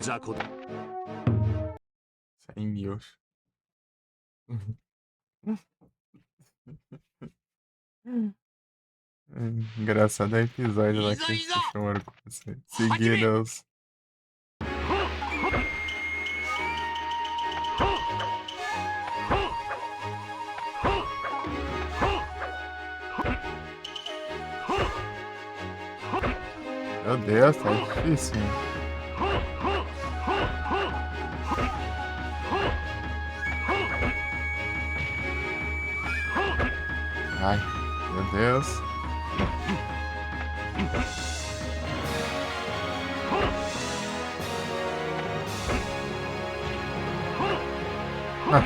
雑魚だ。100 mil. Engraçado é o episódio lá que eles se chamaram com você. Seguidos. Meu Deus, tá difícil. Ai, meu Deus. Ah.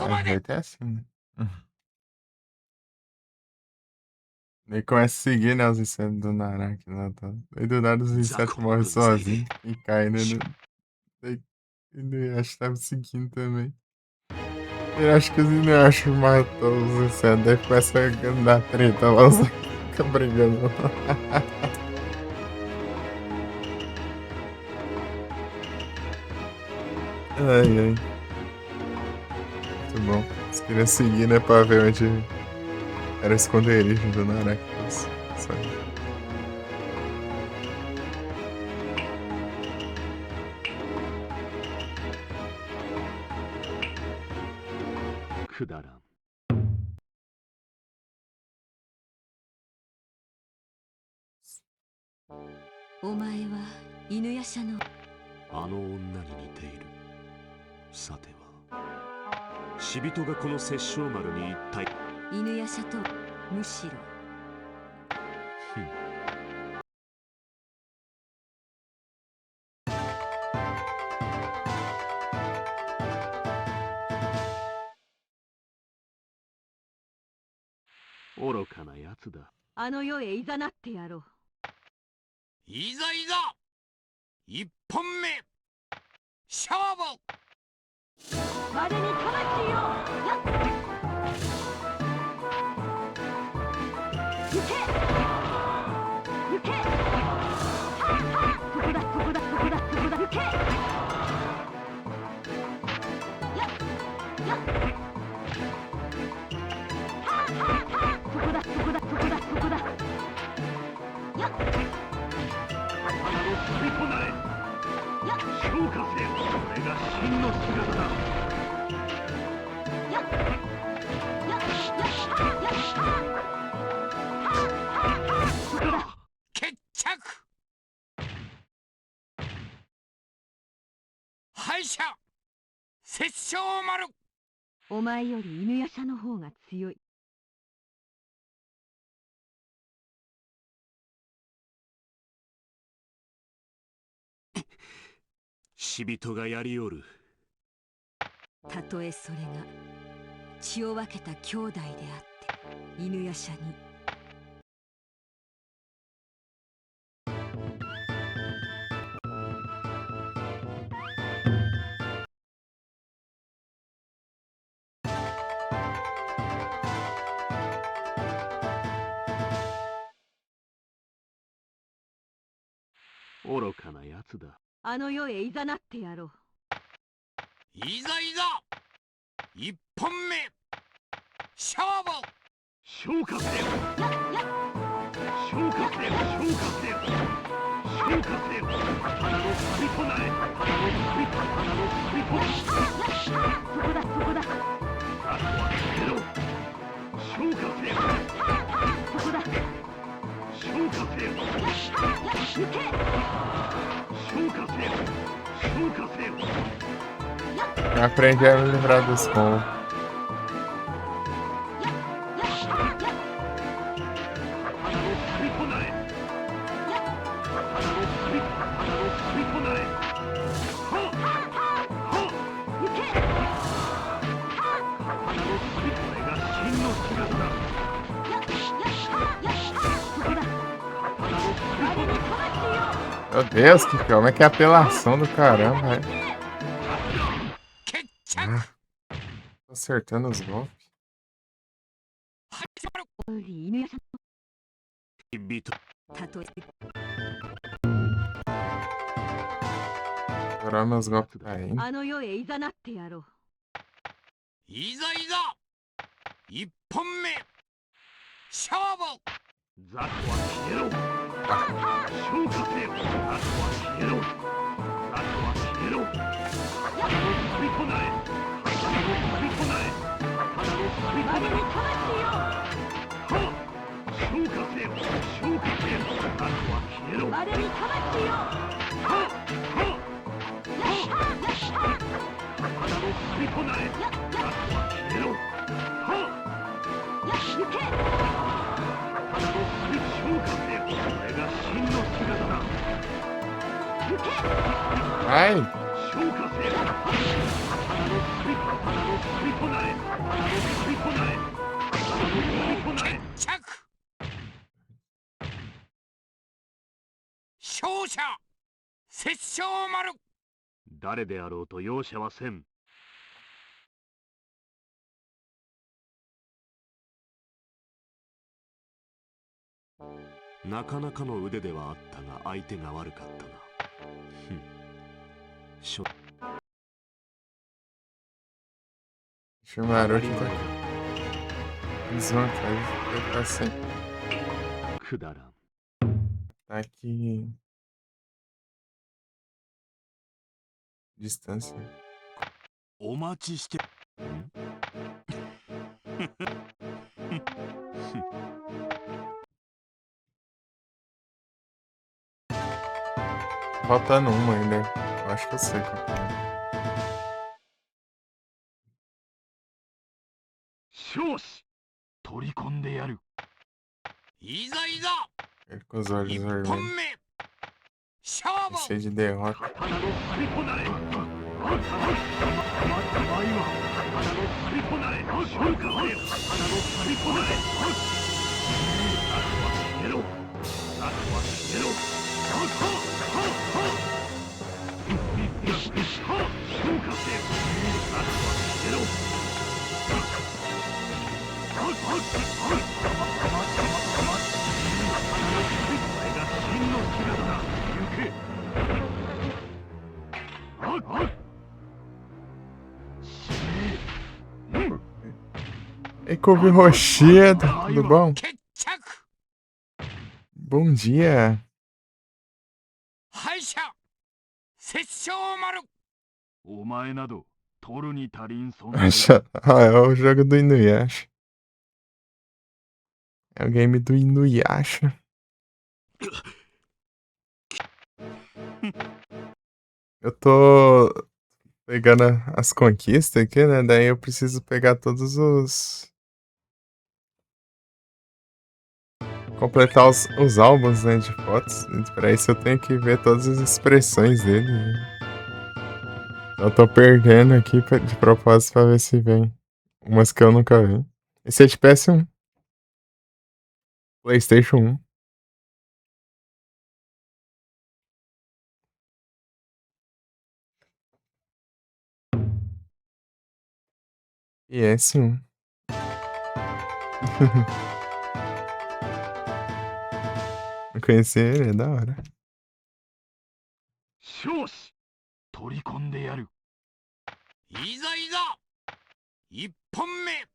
O jeito é assim, né? Ele começa a seguir, né, os insetos do Naraki lá, tá? E do nada os insetos morrem sozinhos e caem, né? Ele acho que tava seguindo também. Eu acho que os Inuyasha matou os insetos, daí começa a dar treta lá, os fica brigando. Ai, ai. Muito bom. Eles queriam seguir, né, pra ver onde era o esconderijo do Naraki. Sabe? くだらん。お前は犬夜叉のあの女に似ている。さては死人がこの殺生丸に一体。犬夜叉とむしろ愚かなやつだ。あの世へいざなってやろう。いざいざ一本目勝負。我に魂をやっ行け行けはあはあそこだそこだそこだそこだ行けやっやっはあはあはあそこだそこだそこだそこだやっ花の飛びこないやっ消化せよ。これが真の姿だ。やっやっやっはあやっはあ決着。敗者殺生丸。お前より犬夜叉の方が強い。死人がやりおる。たとえそれが血を分けた兄弟であって犬夜叉に愚かなやつだ。あの世へいざなってやろう。いざいざ一本目勝負。消化せよ消化せよ消化せよ消化せよ。花の飛びこない花の飛びこないそこだそこだあとは捨てろ。消化せよそこだ消化せよ行け消化せよ消化せよ。 Aprendi a me livrar dos combos. Meu Deus, que homem, que apelação do caramba, velho. 決着 Ah, tô acertando os golpes. 始まる犬屋さん人たとえ Estourar meus golpes daí. あの世へいざなってやろう。いざいざ一本目勝負ザコは消えろ消化せよザコは消えろザコは消えろ刀を飛びこなえ刀を飛びこなえ刀を飛びこなえはっ消化せよ消化せよザコは消えろ我に魂よ。はっ刀を飛びこなえザコは消えろはっ行け。刀を飛び消化せよこれが真の姿だ行け。 Ai! 消化せよ刀を飛びこなえ刀を飛びこなえ刀を飛びこなえ決着勝者殺生丸誰であろうと容赦はせんなかなかの腕ではあったが相手が悪かったな。ふん。Shumaru que tá desvantagem. Ele tá sem. くだらん。 Tá aqui. Distância. お待ちして。Faltando uma ainda. Eu acho que eu sei qual que é. 少子取り込んでやる。いざいざ Ele com os olhos 一本 vermelhos. 目勝負 Esse é de derrota. 刀の振りこなえ刀の場合は刀の振りこなえ消化せよ刀の振りこなえザクは消えろザクは消えろはっはっはっはっ消化せよザクは消えろはっはっはっこれが真の姿だ行け Ei, couve rochedo. Tudo bom? 決着 Bom dia. 敗者殺生丸お前など取るに足りん存在 Ah, é o jogo do Inuyasha. É o game do Inuyasha. Eu tô pegando as conquistas aqui, né? Daí eu preciso pegar todos os... Completar os álbuns, né, de fotos. Pra isso eu tenho que ver todas as expressões dele. Né? Eu tô perdendo aqui de propósito pra ver se vem umas que eu nunca vi. Esse é de PS1. PlayStation 1. PS1. Não conheci ele, é da hora. 少子取り込んでやるいざいざ一本目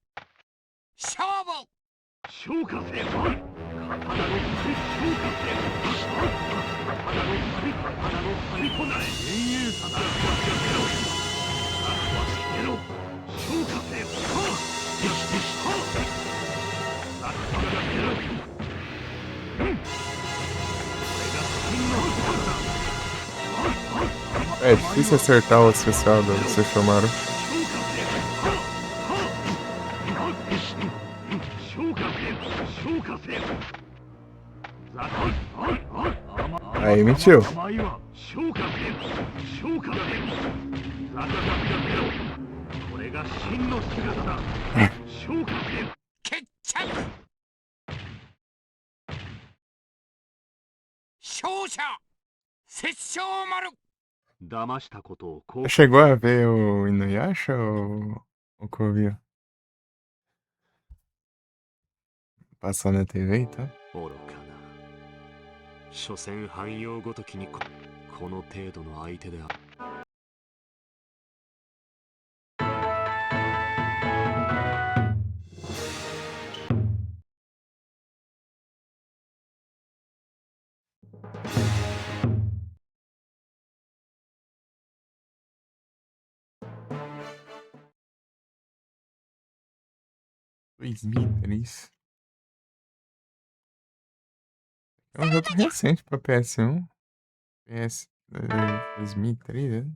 勝負消化せよ刀の振り消化せよ刀の振りこなえ英雄さだザクは消えろ消化せよザクは消えろこれが真の姿だ É difícil acertar o especial do Sesshomaru. Aí mentiu. 殺生丸騙したことを後 Já chegou a ver o Inuyasha ou Covil? Passou na TV e tal? 愚かな。所詮汎用ごときにこの程度の相手である。2003. É um jogo recente pra PS1. PS 2003, né?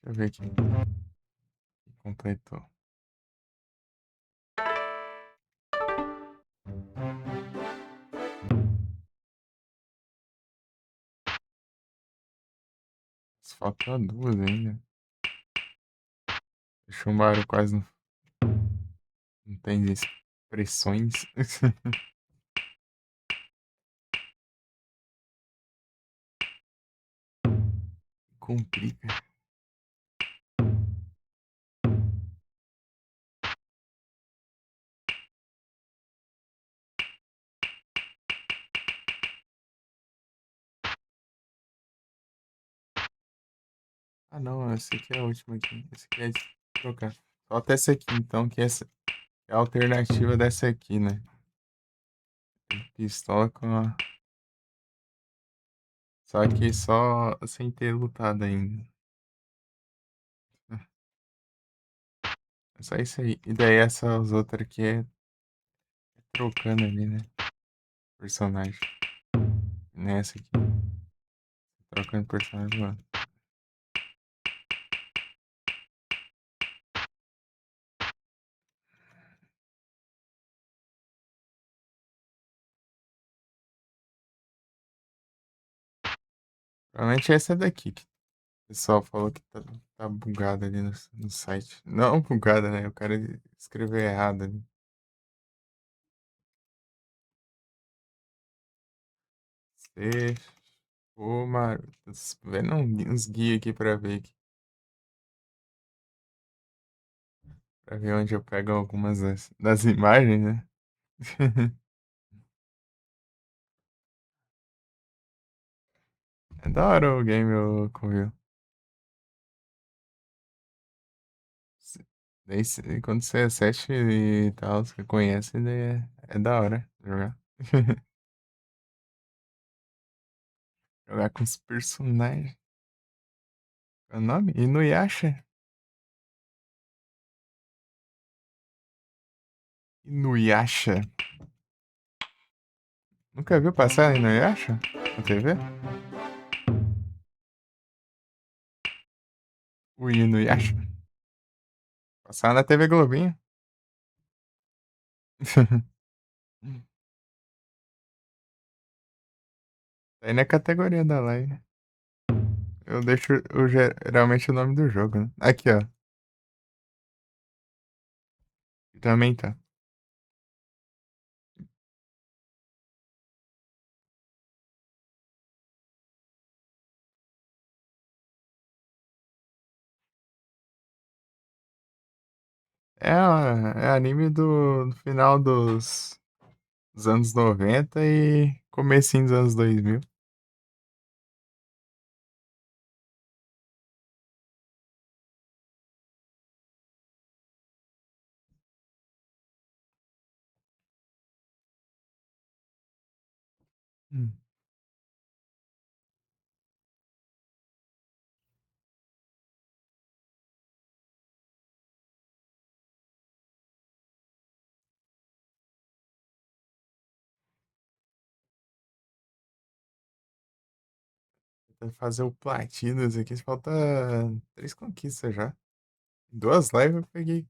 Deixa eu ver aqui. Completou. Falta duas ainda. O Shumbaru quase não tem expressões. Complica. Ah não, esse aqui é a última aqui. Esse aqui é de trocar. Falta essa aqui então, que essa é a alternativa dessa aqui, né? Pistola com a... Só que só sem ter lutado ainda. É só isso aí. E daí essas outras aqui é trocando ali, né? Personagem. Nessa aqui. Trocando personagem lá. Provavelmente essa daqui que o pessoal falou que tá bugada ali no site. Não bugada, né? O cara escreveu errado ali. Você... Ô, Maru, tô vendo uns guias aqui pra ver aqui. Pra ver onde eu pego algumas das imagens, né? É da hora o game, o Covil. Daí, quando você assiste e tal, você conhece, daí é da hora jogar. Jogar com os personagens. Qual é o nome? Inuyasha? Inuyasha. Nunca viu passar Inuyasha na TV? O Inuyasha. Passar na TV Globinho. Tá aí na categoria da live. Eu deixo geralmente o nome do jogo, né? Aqui, ó. Também tá. É anime do final dos anos 90 e comecinho dos anos 2000. Hum. Tentando fazer o Platinos aqui, falta 3 conquistas já. 2 lives eu peguei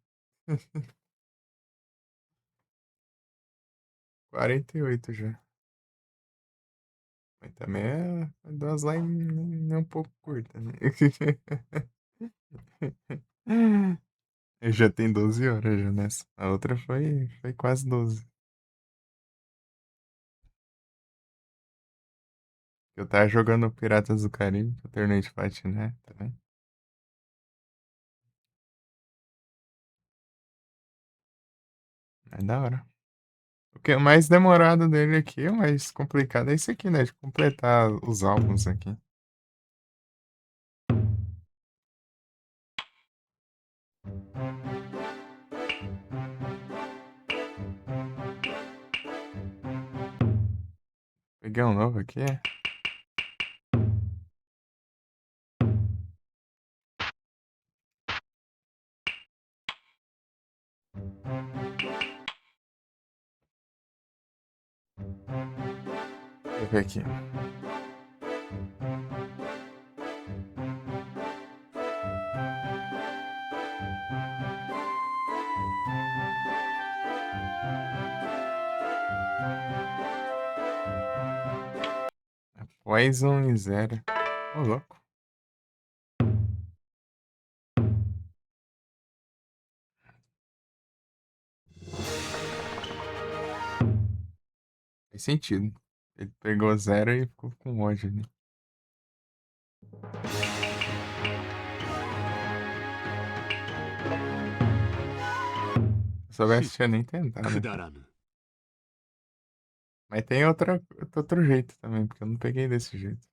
48 já. Mas também é 2 lives é um pouco curta, né? Eu já tenho 12 horas já nessa. A outra foi quase 12. Eu tava jogando Piratas do Caribe, que eu terminei de platinar também. É da hora. O que é mais demorado dele aqui, o mais complicado é isso aqui, né? De completar os álbuns aqui. Peguei um novo aqui. Deixa eu ver aqui. Poison e Zero. Ô, louco. Faz sentido. Ele pegou Zero e ficou com ódio ali. Se soubesse, tinha nem tentado. くだらぬ Mas tem outro jeito também, porque eu não peguei desse jeito.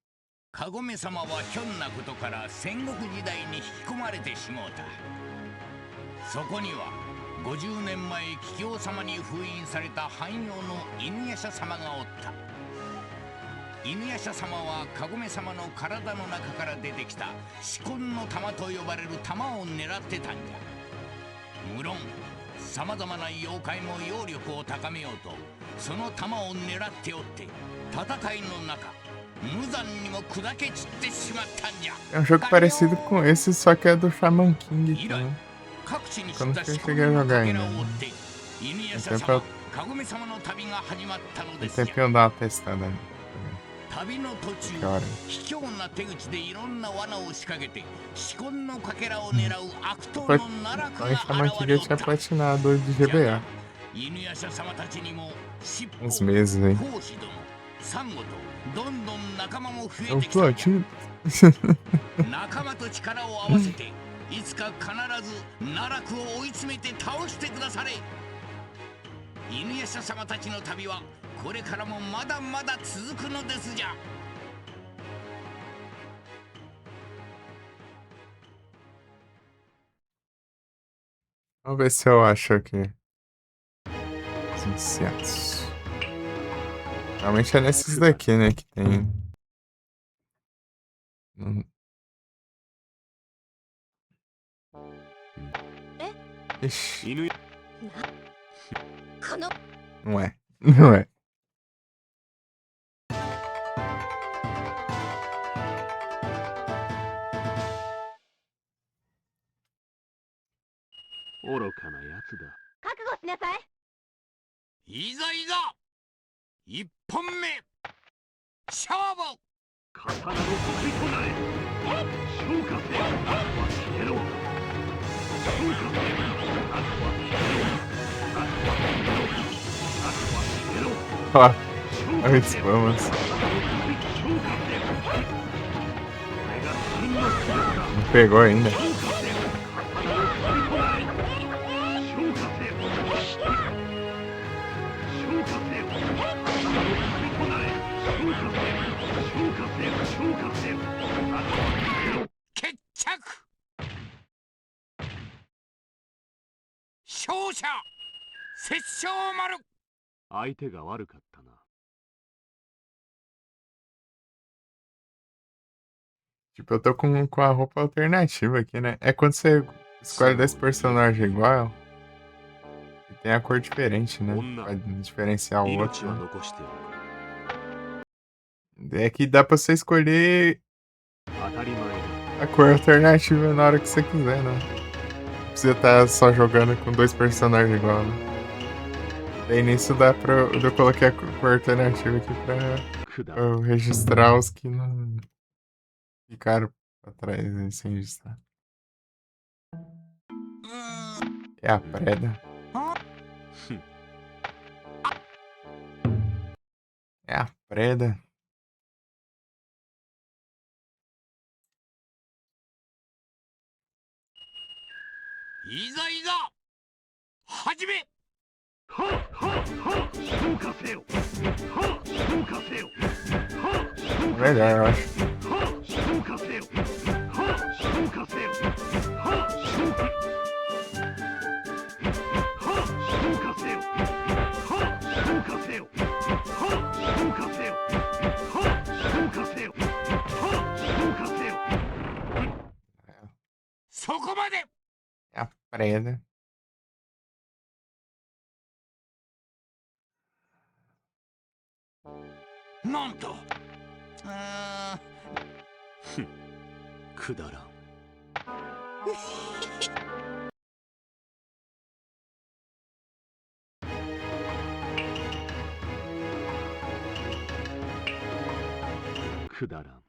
カゴメ様はひょんなことから戦国時代に引き込まれてしもうた。そこには50年前桔梗様に封印された汎用の犬夜叉様がおった。犬夜叉様はカゴメ様の体の中から出てきた四魂の玉と呼ばれる玉を狙ってたんじゃ。無論さまざまな妖怪も妖力を高めようとその玉を狙っておって戦いの中無残にも砕け散ってしまったんじゃ。 É um jogo parecido com esse, só que é do Shaman King 以来 também. 各地に Eu 知っ não た cheguei 四 a 魂の jogar かけ ainda. らを追って犬夜叉 Tem 様 pra カゴメ様の旅が始まったので um すよ。 tempinho dar uma testada ali. 旅の途中 Que hora? 卑怯な手口でいろんな罠を仕掛けて四魂のかけらを狙う悪党 Foi- の奈落 Então, Shaman が King 現れ eu おっ tinha た。 platinado de じゃ GBA. が犬夜叉様たちにも尻尾 Uns meses aí. 講師殿サンゴとどんどん仲間も増え Eu てきたんじゃ。 platino. 仲間と力を合わせていつか必ず奈落を追い詰めて倒してくだされ。犬夜叉様たちの旅はこれからもまだまだ続くのですじゃ。 Vamos ver se eu acho aqui. Os insetos. Realmente é nesses daqui, né, que tem. Não- Ixi, 犬 não é. Não é. 愚かなやつだ。覚悟しなさい。いざいざ一本目勝負。刀の誇りとなれ。昇華せよ。消えろ。昇華せよ。あとは消えろ。あとは消えろ。あとは消えろ。 Ó, 昇華 olha せ esse よ。 vamos. 昇華せよ。これが真の強さ。 Não pegou ainda. 昇華せよ。刀の誇りとなれ。昇華せよ。昇華せよ。刀の誇りとなれ。昇華せよ。昇華せよ。昇華せよ。あとは消えろ。決着。勝者殺生丸。相手が悪かったな。 Tipo, eu tô com a roupa alternativa aqui, né? É quando você escolhe desse personagem igual. E tem a cor diferente, né? Pra diferenciar o outro. 命は Né? 残しておく。 É que dá pra você escolher 当たり前だ。 a cor alternativa na hora que você quiser, né? Não precisa estar só jogando com dois personagens igual, né? Daí nisso dá pra. Eu coloquei a cor alternativa aqui pra eu registrar os que não ficaram pra trás aí sem registrar. É a preda. É a preda. いざいざ始めはっはっはっ消化せよはっ消化せよはっ消化せ Melhor, よ eu acho. はっ消化せよはっ消化せよはっ消化はっ消化せよはっ消化せよはっ消化せよはっ消化せよはっ消化せよそこまで É a preda. なんとくだらんくだらん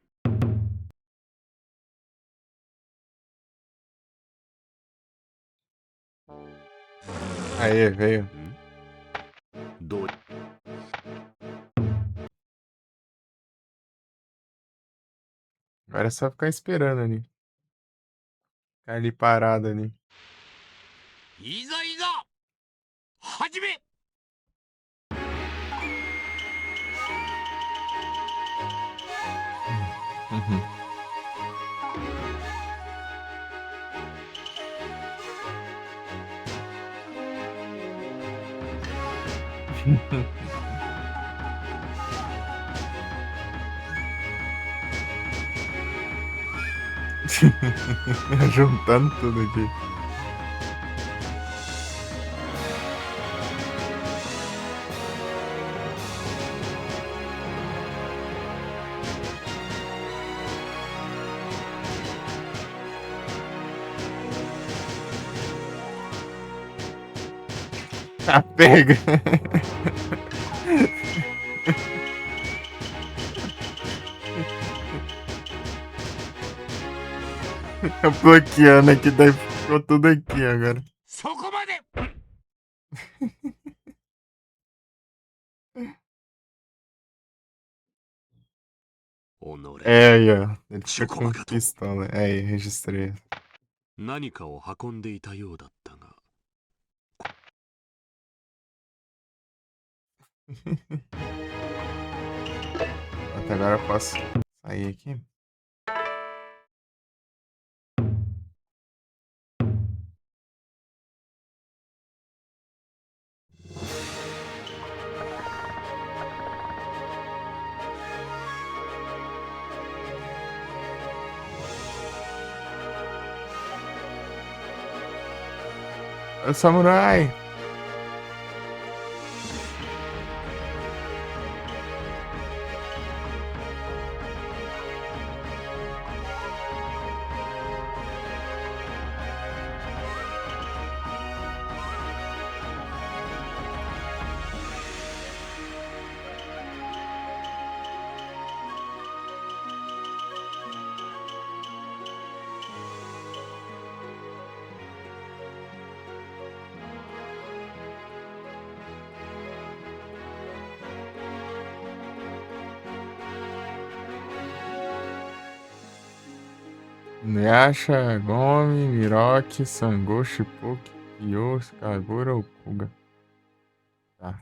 Aí, veio. どう Agora é só ficar esperando ali. Ficar ali parado ali. いざいざ始め Uhum. Juntando tudo aqui. Tá pega. Eu bloqueando aqui, daí ficou tudo aqui agora. そこまで É aí, ó. Ele fica com pistola. É aí, registrei. 何かを運んでいたようだったが Até agora eu posso sair aqui. Ô, samurai! Yasha, Gomi, Miroki, Sango, Shippuki, Kyo, Kagura ou Kuga? Tá.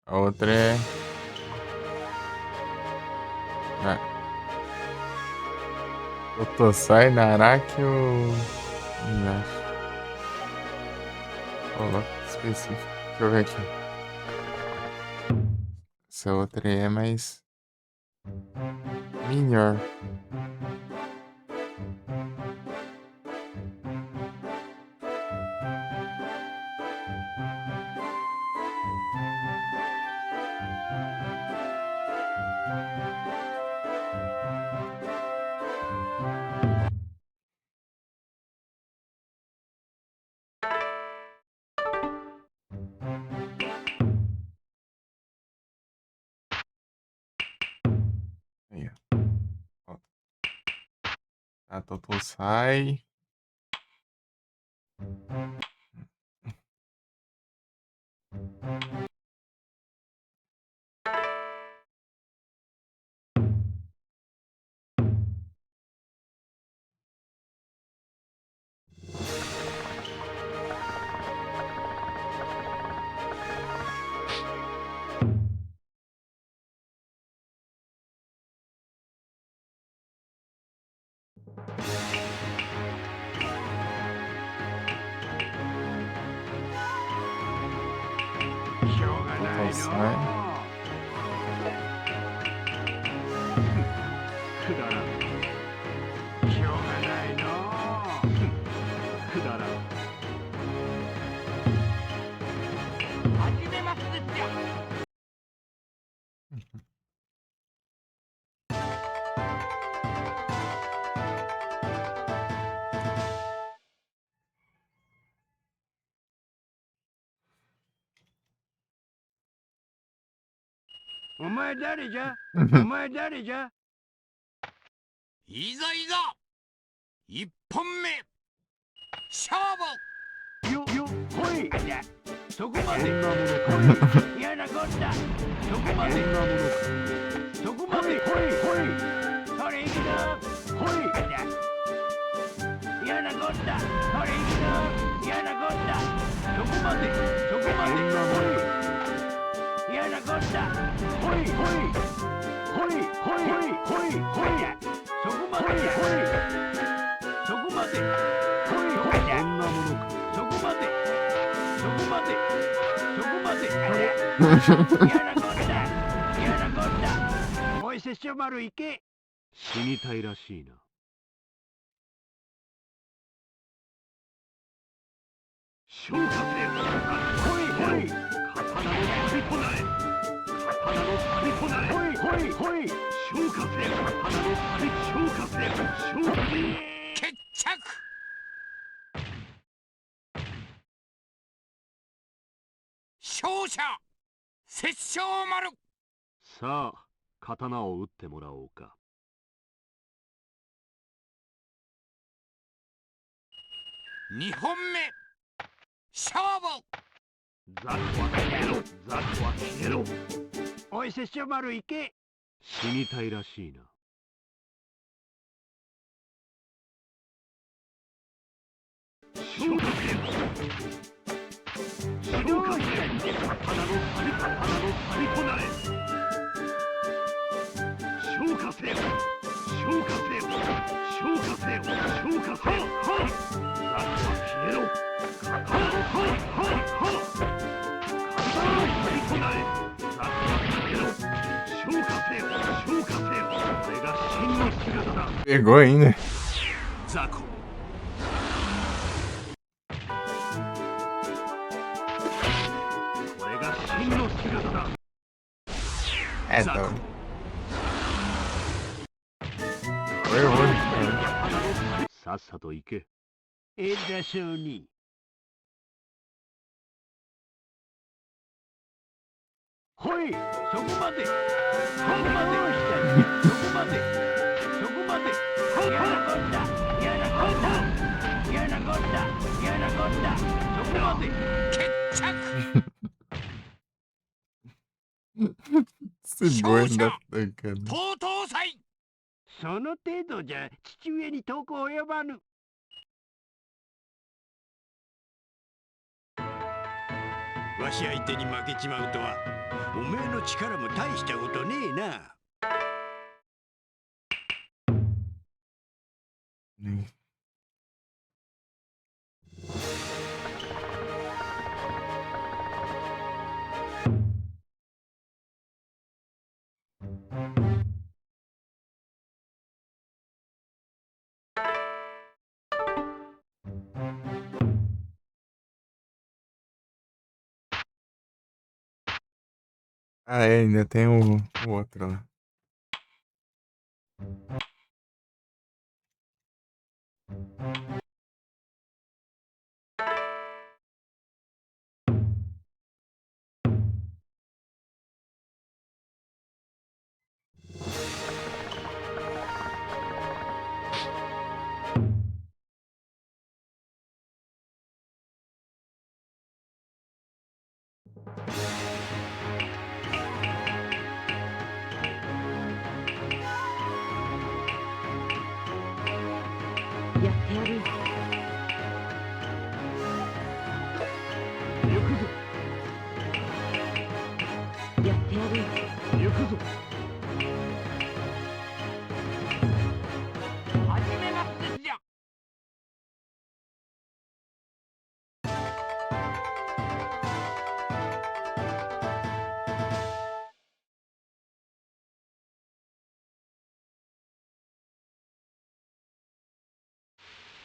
A outra é. Otosai, Naraki ou. Yasha? Coloca específico. Deixa eu ver aqui. Essa outra aí é mais. Melhor. Aí, ó. Ó. Tá, Totosai. isso, né? くだらんしょうがないのくだらん始めますですよ お前誰じゃお前誰じゃいざいざ一本目勝負よよほいそこまでほい嫌なこったそこまでそこまでほいほいそれいくぞほい嫌なこったそれいくぞ嫌なこったそこまでそこまでほい嫌なこったほいほいほいほいほいほいほいそこまでほいそこまでほいほいこんなものかそこまでそこまでそこまで嫌なこった嫌なこったおい拙者丸行け死にたいらしいな消化せよほいほい刀の旅となれ刀の旅となれほいほいほい消化せよ刀の旅消化せよ消化せよ決着勝者殺生丸さあ刀を打ってもらおうか2本目勝負ザクは消えろザクは消えろおい拙者丸行け死にたいらしいな消化せよ消化せよ刀の針となれ消化せよ消化せよ消化せよ消化せよザクは消えろ刀の針となれザクは消えろ消化せよ消化せよこれが真の姿だ Pegou ainda. ザコこれが真の姿だ É, tá. Foi hoje, cara. さっさと行け偉そうにほいそこまでそこまでそこまでそこまで嫌なこった嫌なこった嫌なこった嫌なこったそこまで決着 Esse boi ainda tá, cara. とうとう祭その程度じゃ父上に遠く及ばぬわし相手に負けちまうとはおめえの力も大したことねえな Ah, é, ainda tem o outro lá.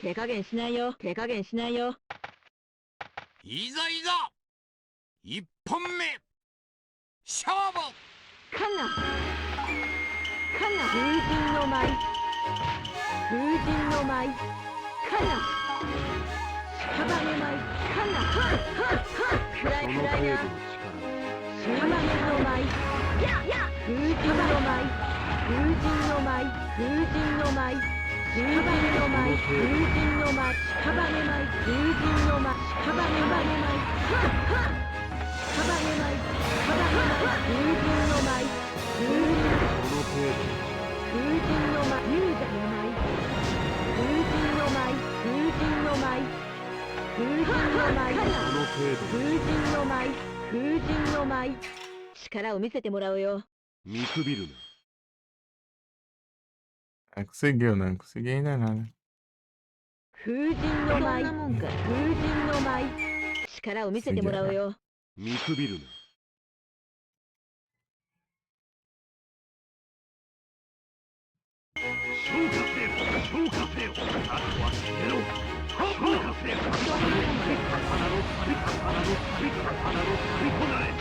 手加減しないよ。手加減しないよ。いざいざ一本目勝負。かな風神の舞。風神の舞。かな屍舞。かな暗い暗いな。風神の舞。風神の舞。風神の舞。風神の舞。風神の舞。風神の舞。屍舞。風神の舞。屍舞。屍舞。風神の舞。風神の舞。龍座の舞。風神の舞。風神の舞。風神の舞。風神の舞。風神の舞。力を見せてもらうよ。見くびるな。 Ah, conseguiu, não consegui ainda nada. 風神の舞。風神の舞。力を見せてもらうよ。見くびるな。消化せよ。消化せよ。あとは消えろ。消化せよ。刀の旅、刀の旅、刀の旅となれ。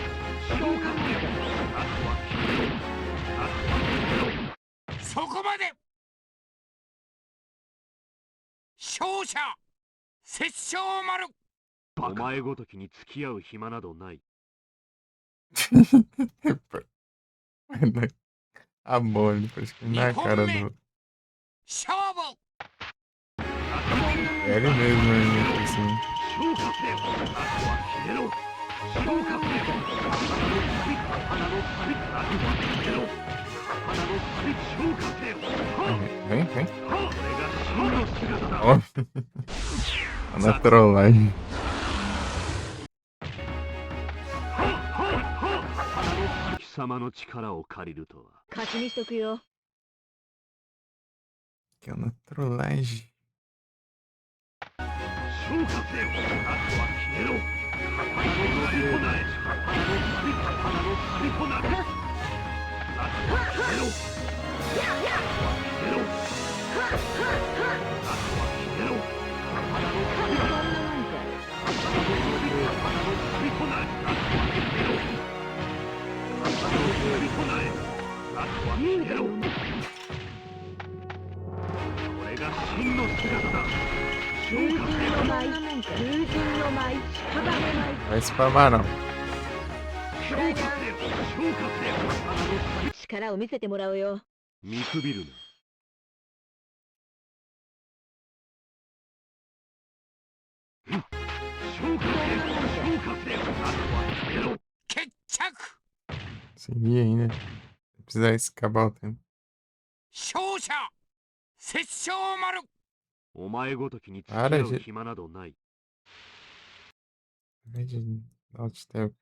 消化せよ。あとは消えろ。あとは消えろ。そこまで。勝者殺生丸。お前ごときに付き合う暇などない。 A bola, depois que na cara do. 勝負。 É ele mesmo, hein, assim. 消化せよ。あとは消えろ。消化せよ。刀の旅、刀の旅、あとは消えろ。刀の旅、消化せよ。Vem, vem. これが真の姿だ。 Ó. Na trollagem. 貴様の力を借りるとは。勝ちにしとくよ。 Que é na trollagem. 消化せよ。あとは消えろ。刀の旅となれ。刀の旅、刀の旅となれ。あとは消えろ。あとは消えろ。あとは消えろ。刀の旅、刀の旅、刀の旅となれ。あとは消えろ。刀の旅となれ。あとは消えろ。これが真の姿だ。 風神の舞。風神の舞。屍舞。 Vai spamar, não. 消化せよ。消化せよ。刀の旅。 力を見せてもらうよ。見くびるな。消化せよ。消化せよ。あとは消えろ。決着。 Consegui ainda. Precisar acabar o tempo. 勝者殺生丸。お前ごときに付き合う暇などない。 Ao invés de dar alt tab.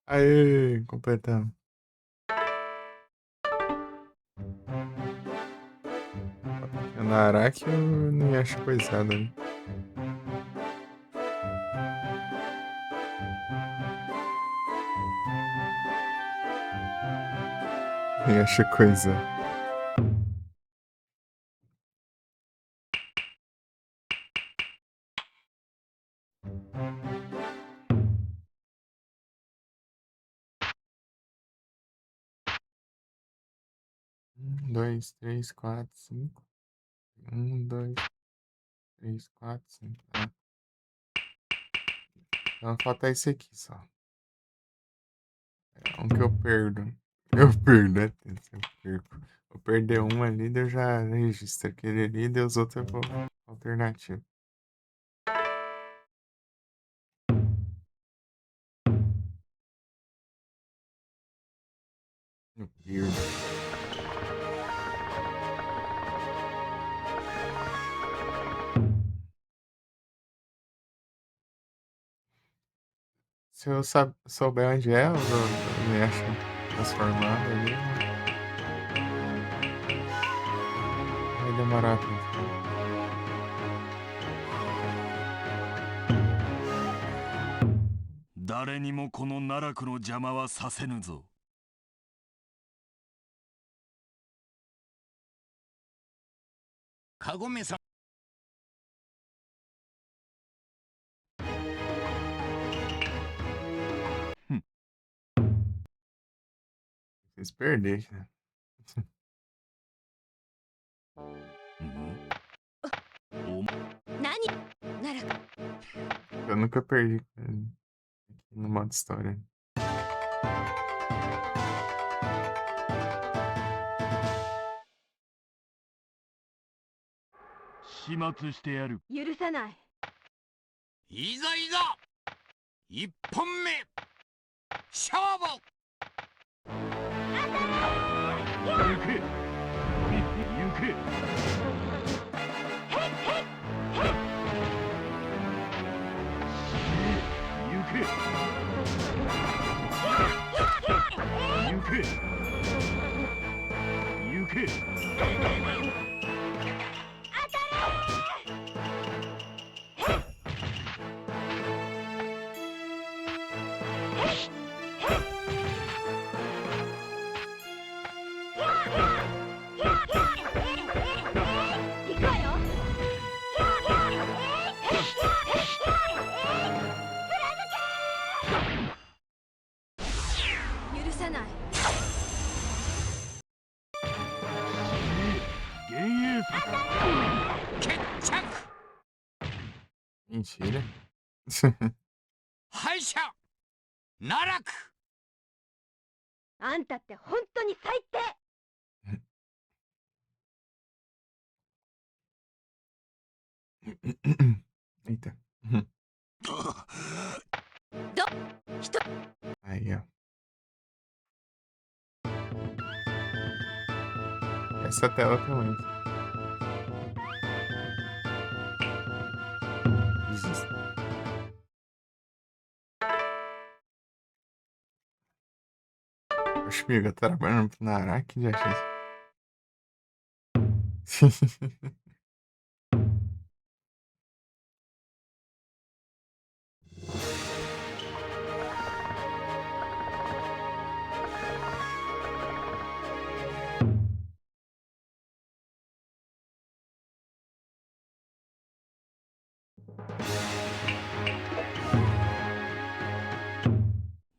Aê, completamos. Na Araki eu não ia acho coisado ali. Eu acho coisa. Dois, três, quatro, cinco. 2, 3, 4, 5. Ah. Então falta esse aqui só. É um que eu perdo. Eu perdo, né? Eu perco. Vou perder um ali, daí eu já registro aquele ali, daí os outros eu vou alternativo. Eu perdo. Se eu souber onde é, eu me acho transformado ali. vai demorar tanto. 誰にもこの奈落の邪魔はさせぬぞ。カゴメさん。Vocês perderam, cara. 何なら Eu nunca perdi cara, aqui no modo história. 始末してやる。許さない。いざいざ一本目勝負。行け行け。行け行け行け。行くわよ。許さない。幻影決着。 Mentira. 敗者奈落。あんたって本当に最低。Eita. 人 Aí, ó. Essa tela também. Desisto. Acho que eu trabalhando na Araki já achei.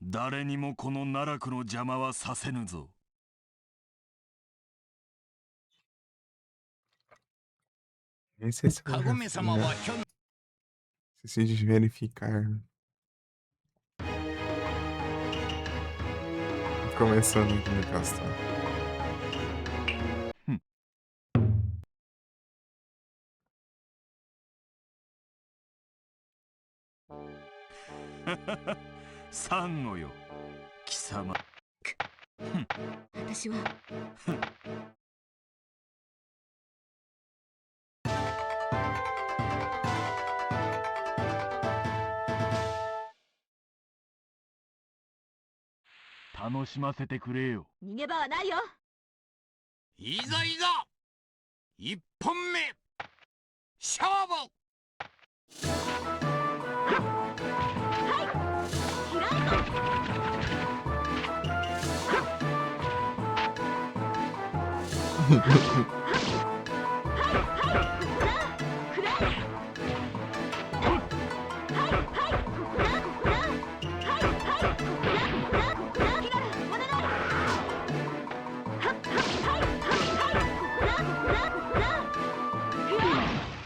誰にもこの奈落の邪魔はさせぬぞ。 Nem sei se eu カ já ゴメ fiz, 様は né? 去年 Esqueci de verificar. Começando aqui no castelo. Hum. Hahaha. サンゴよ貴様。私は楽しませてくれよ。逃げ場はないよ。いざいざ一本目勝負。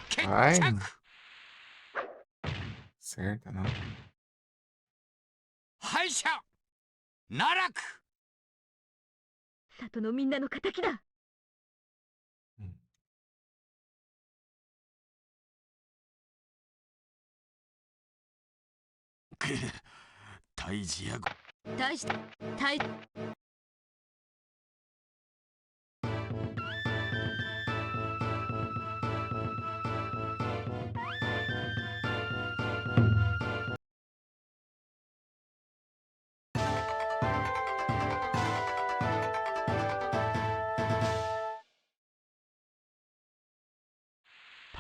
決 Ai. 着。 Certo, não. 敗者奈落。里のみんなの敵だ。退治や大して大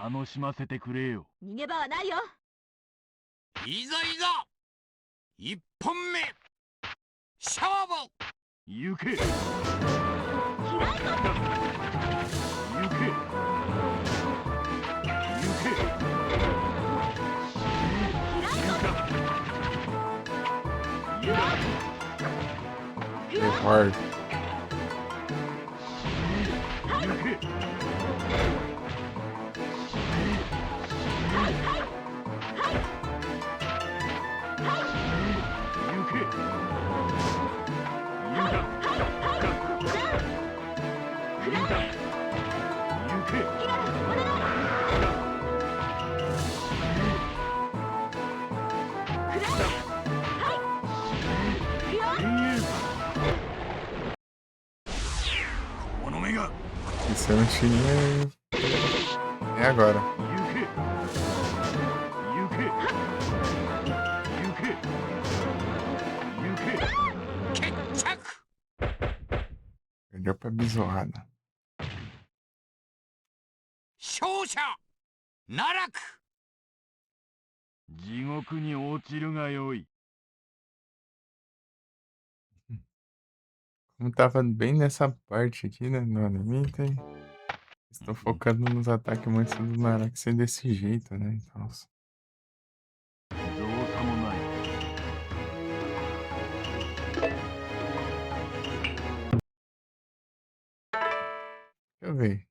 楽しませてくれよ。逃げ場はないよ。いざいざ一本目勝負。行け。嫌いぞ。行け。行け。嫌いぞ。行け。 Hit hard. 行け。Isso eu não tinha. É agora. Perdeu pra bisoada. 勝者奈落。地獄に落ちるがよい。 Como tava bem nessa parte aqui, né, no anime, estou focando nos ataques muito do Narak ser desse jeito, né, então... 造作もない。 Deixa eu ver.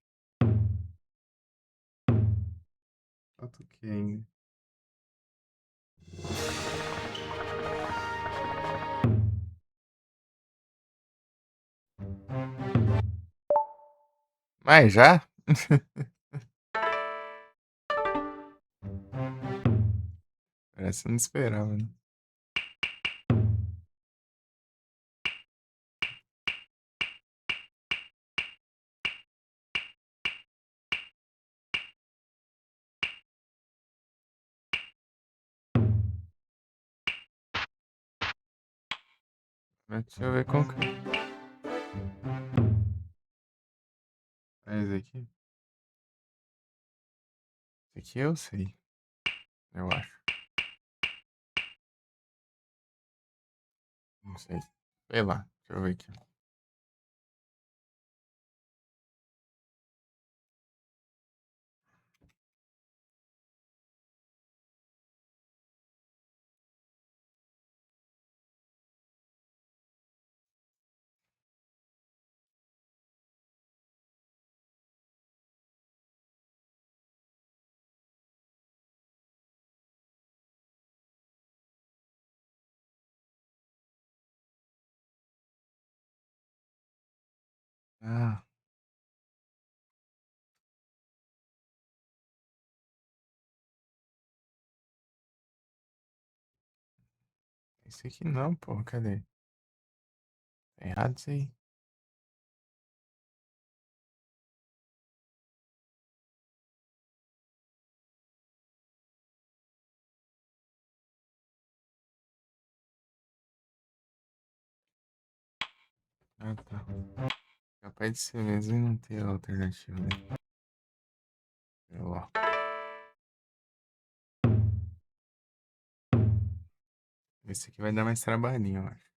Falta o que ainda? Mas já? Parece que eu não esperava, né? Mas deixa eu ver como que... É esse aqui? Esse aqui eu sei. Eu acho. Não sei. Sei lá. Deixa eu ver aqui. Ah. Esse aqui não, pô. Cadê? Tá errado isso aí. Ah, tá. Capaz de ser mesmo e não ter alternativa, né? Sei lá. Esse aqui vai dar mais trabalhinho, eu acho.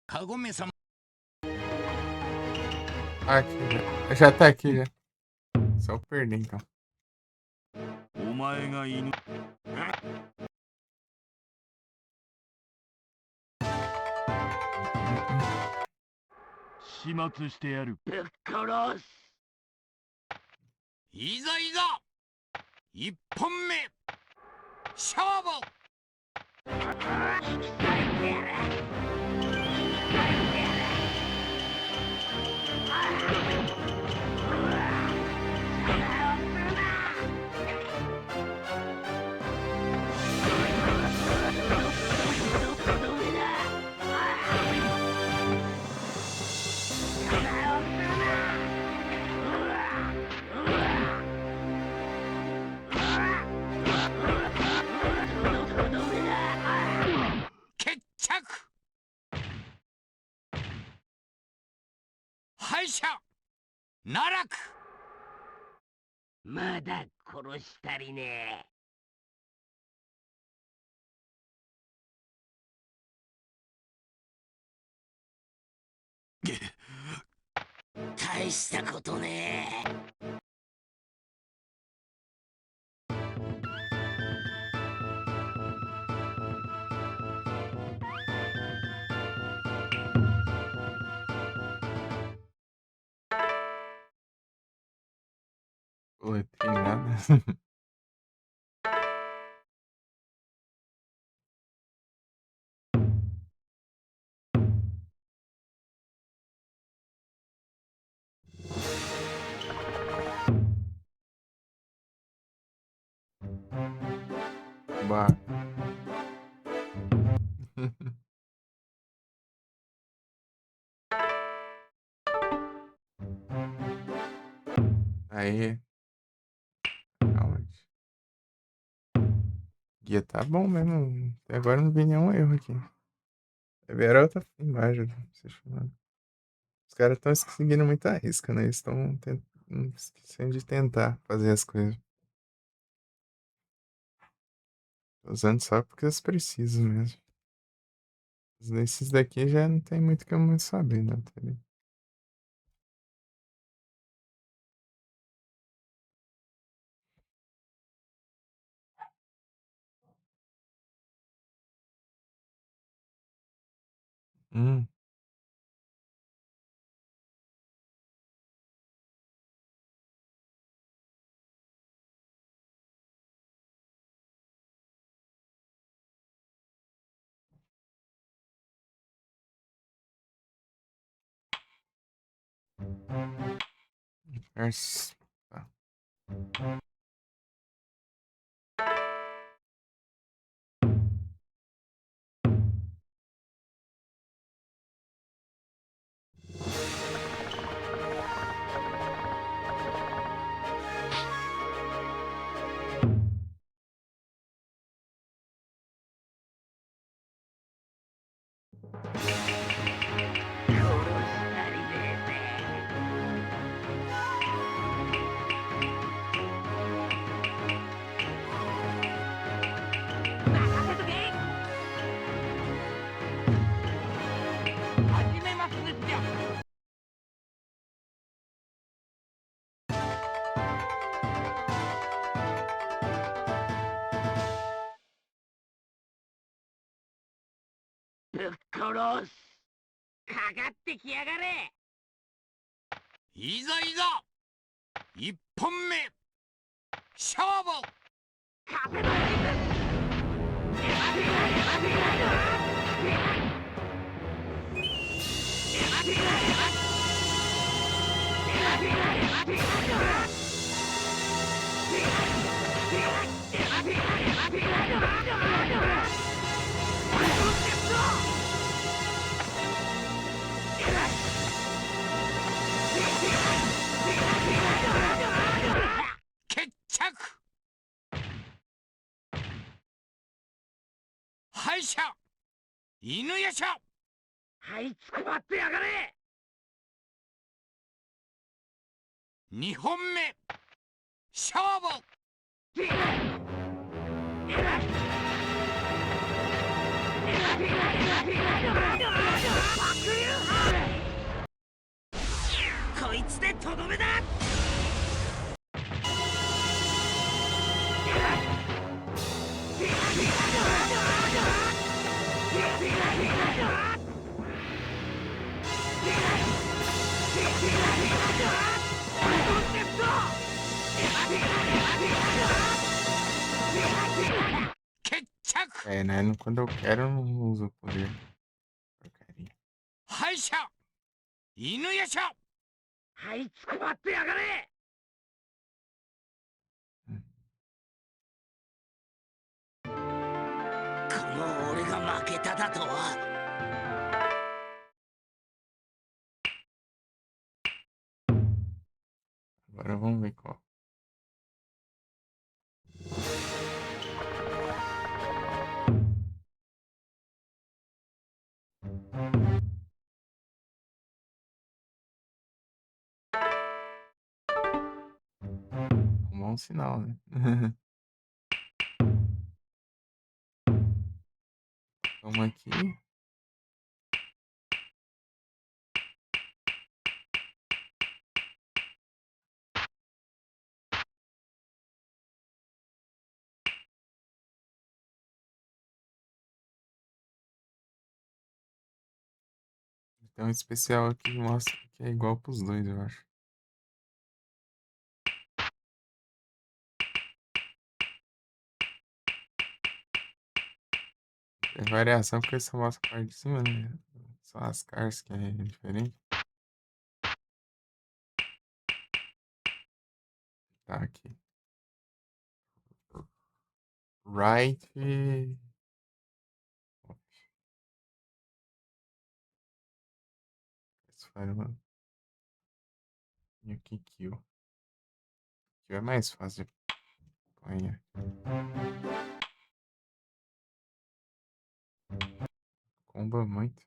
Kagome-sama. Ah, aqui já. Já tá aqui já. Só perder então. お前が犬。始末してやる。ぶっ殺す。いざいざ。一本目。勝負。敗者奈落。まだ殺したりね大したことねColetei nada. Bah. Aí, calma. Guia tá bom mesmo. Até agora não vi nenhum erro aqui. Era outra imagem. Os caras estão seguindo muita risca, né? Eles estão esquecendo de tentar fazer as coisas. Tô usando só porque eles precisam mesmo. Esses daqui já não tem muito como saber, né? Hum, tá.始めますですよ。ぶっ殺すかかってきやがれいざいざ一本目勝負。風の決着。敗者犬夜叉。はいつくばってやがれ2本目勝負。こいつでとどめだ決着。 É, né? Quando eu quero, eu não uso o poder. Porcaria. 敗者犬夜叉。はいつくばってやがれこの俺が負けただとは Agora vamos ver qual. bom sinal, né? Vamos aqui. Tem um especial aqui que mostra que é igual pros dois, eu acho. Tem variação porque só mostra a parte de cima, né? Só as caras que é diferente. Tá aqui. Right. Isso faz uma. E aqui, kill. Kill é mais fácil de apanhar. Comba muito.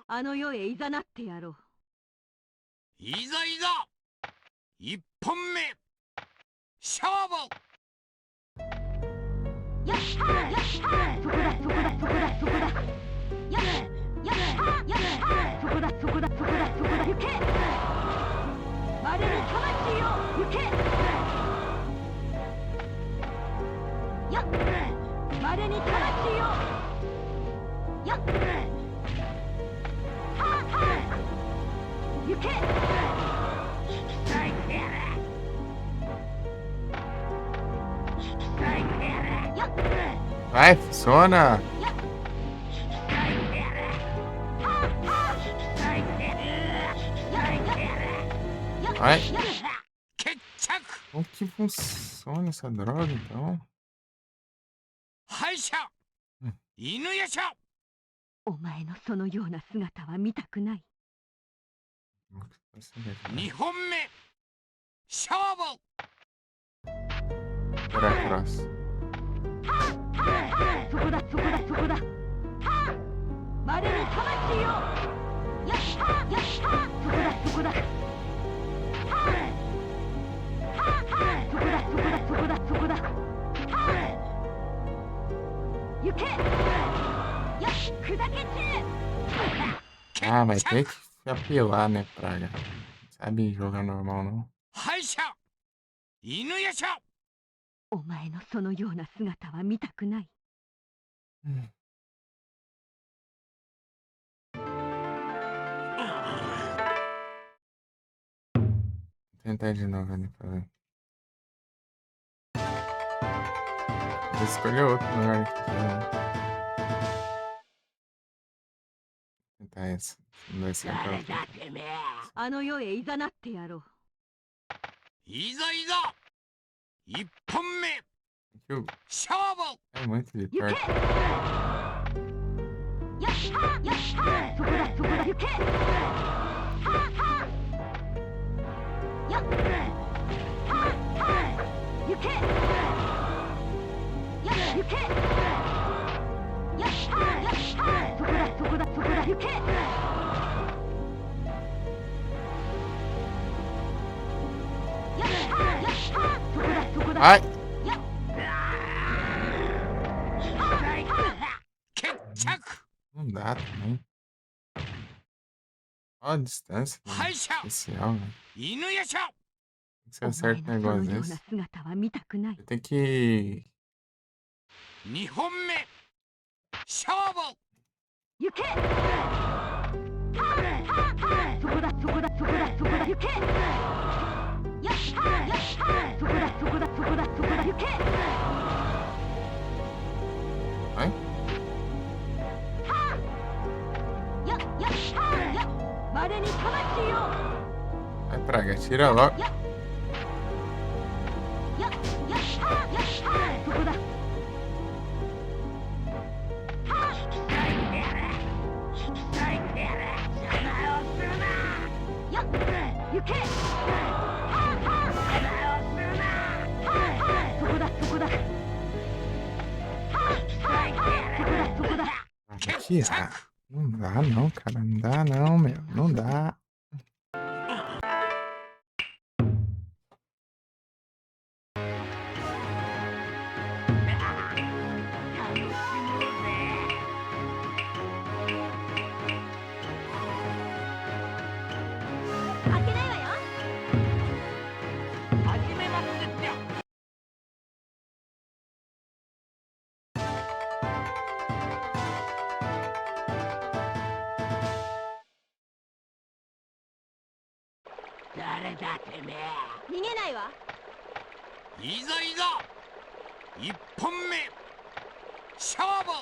あの世へいざなってやろう。いざいざ一本目勝負。やっはーやっはーそこだそこだそこだそこだやっやっはーやっはーそこだそこだそこだそこだ行け我に魂よ行けやっ我に魂よやっはーはー行け引き裂いてやれ引き裂いてやれやっ Vai, funciona! Vai. 決着。 Como que funciona essa droga, então? 敗者犬夜叉。お前のそのような姿は見たくない。 2本目勝負。 Heracross. そこだそこだそこだ我に魂よやったやったそこだそこだそこだそこだそこだそこだ行けや砕け散 Ah, vai ter que se apelar, né, praga? Sabe jogar normal, não? 敗者犬夜叉。お前のそのような姿は見たくない。 Tentar de novo ali pra ver. Vou escolher outro lugar aqui. Tentar essa. Não vai ser aquela. あの世へいざなってやろう。いざいざ一本目 Eu... 勝負。 É muito de 行け torta. やったやったそこだそこだ行けやっ行けやっ行けやったやったそこだそこだそこだ行けやったやったそこだそこだ Ai! 決着。 Não dá também. Ó a distância. 敗者 Especial, né? 犬夜叉。 Tem que ser certo お前のその negócio ような desse. 姿は見たくない。 Tem que... 2本目勝負。行けそこだそこだそこだそこだ行けやった行け。Vai. や我に魂を。 Vai, praga. Tira logo. そこだ。行け。そこだそこだ。そこだ。 Aqui, ah. Não dá não, cara. Não dá não, meu. Não dá.いざいざ一本目勝負。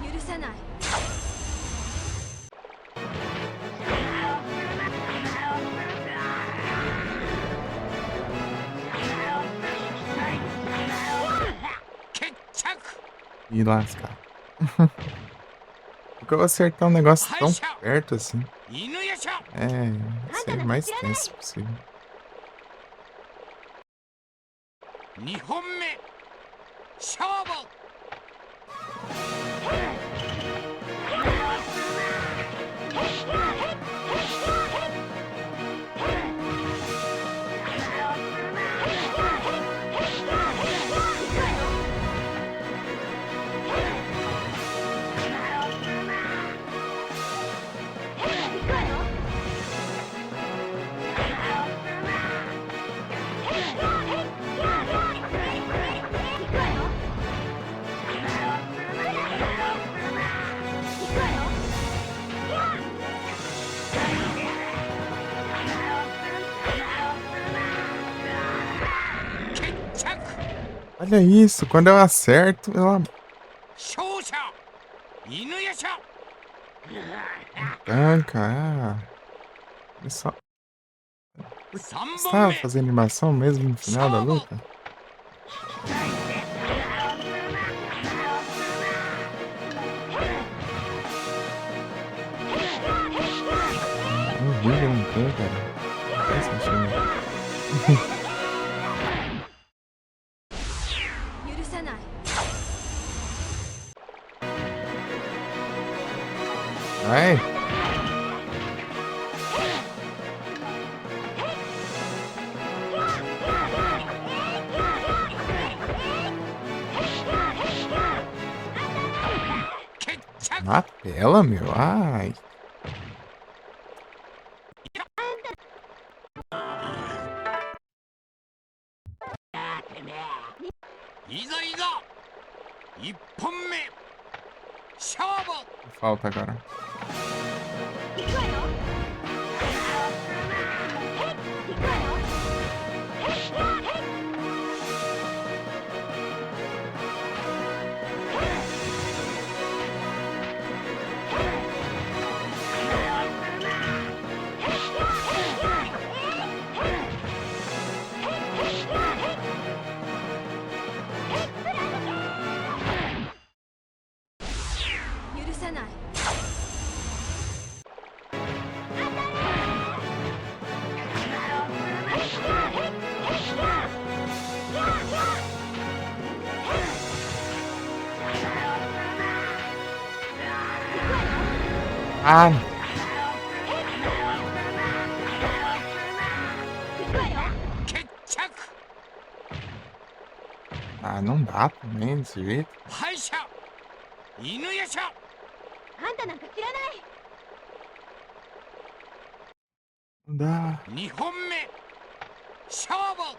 許さない。決着。 E lascar. Porque eu vou acertar um negócio tão perto assim. 犬やしゃ。 É, ser o mais tenso possível. 2本目勝負。 Olha isso, quando eu acerto, ela 勝者犬やしゃ。 tanca. Ah. Olha só. 3 Você 本 tava 目 fazendo animação mesmo no final da luta? Horrível, não tem, cara. Não faz sentido. 許さない。 Vai. Apela, meu. Ai. いざいざ1本目勝負。 Falta agora. 行くわよ。行くわよ。 許さない。 Ah, 行くわよ。 決着。 ah, não dá também desse jeito. 敗者犬夜叉あんたなんか知らない。 Não dá. 2本目勝負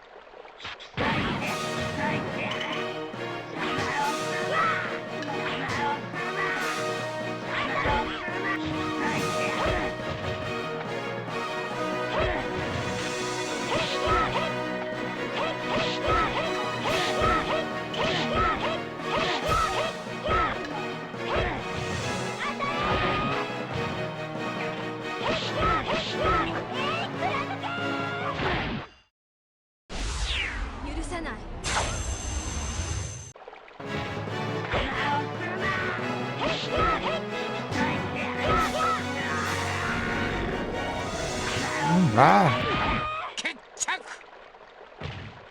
許さない。 Não dá. 決着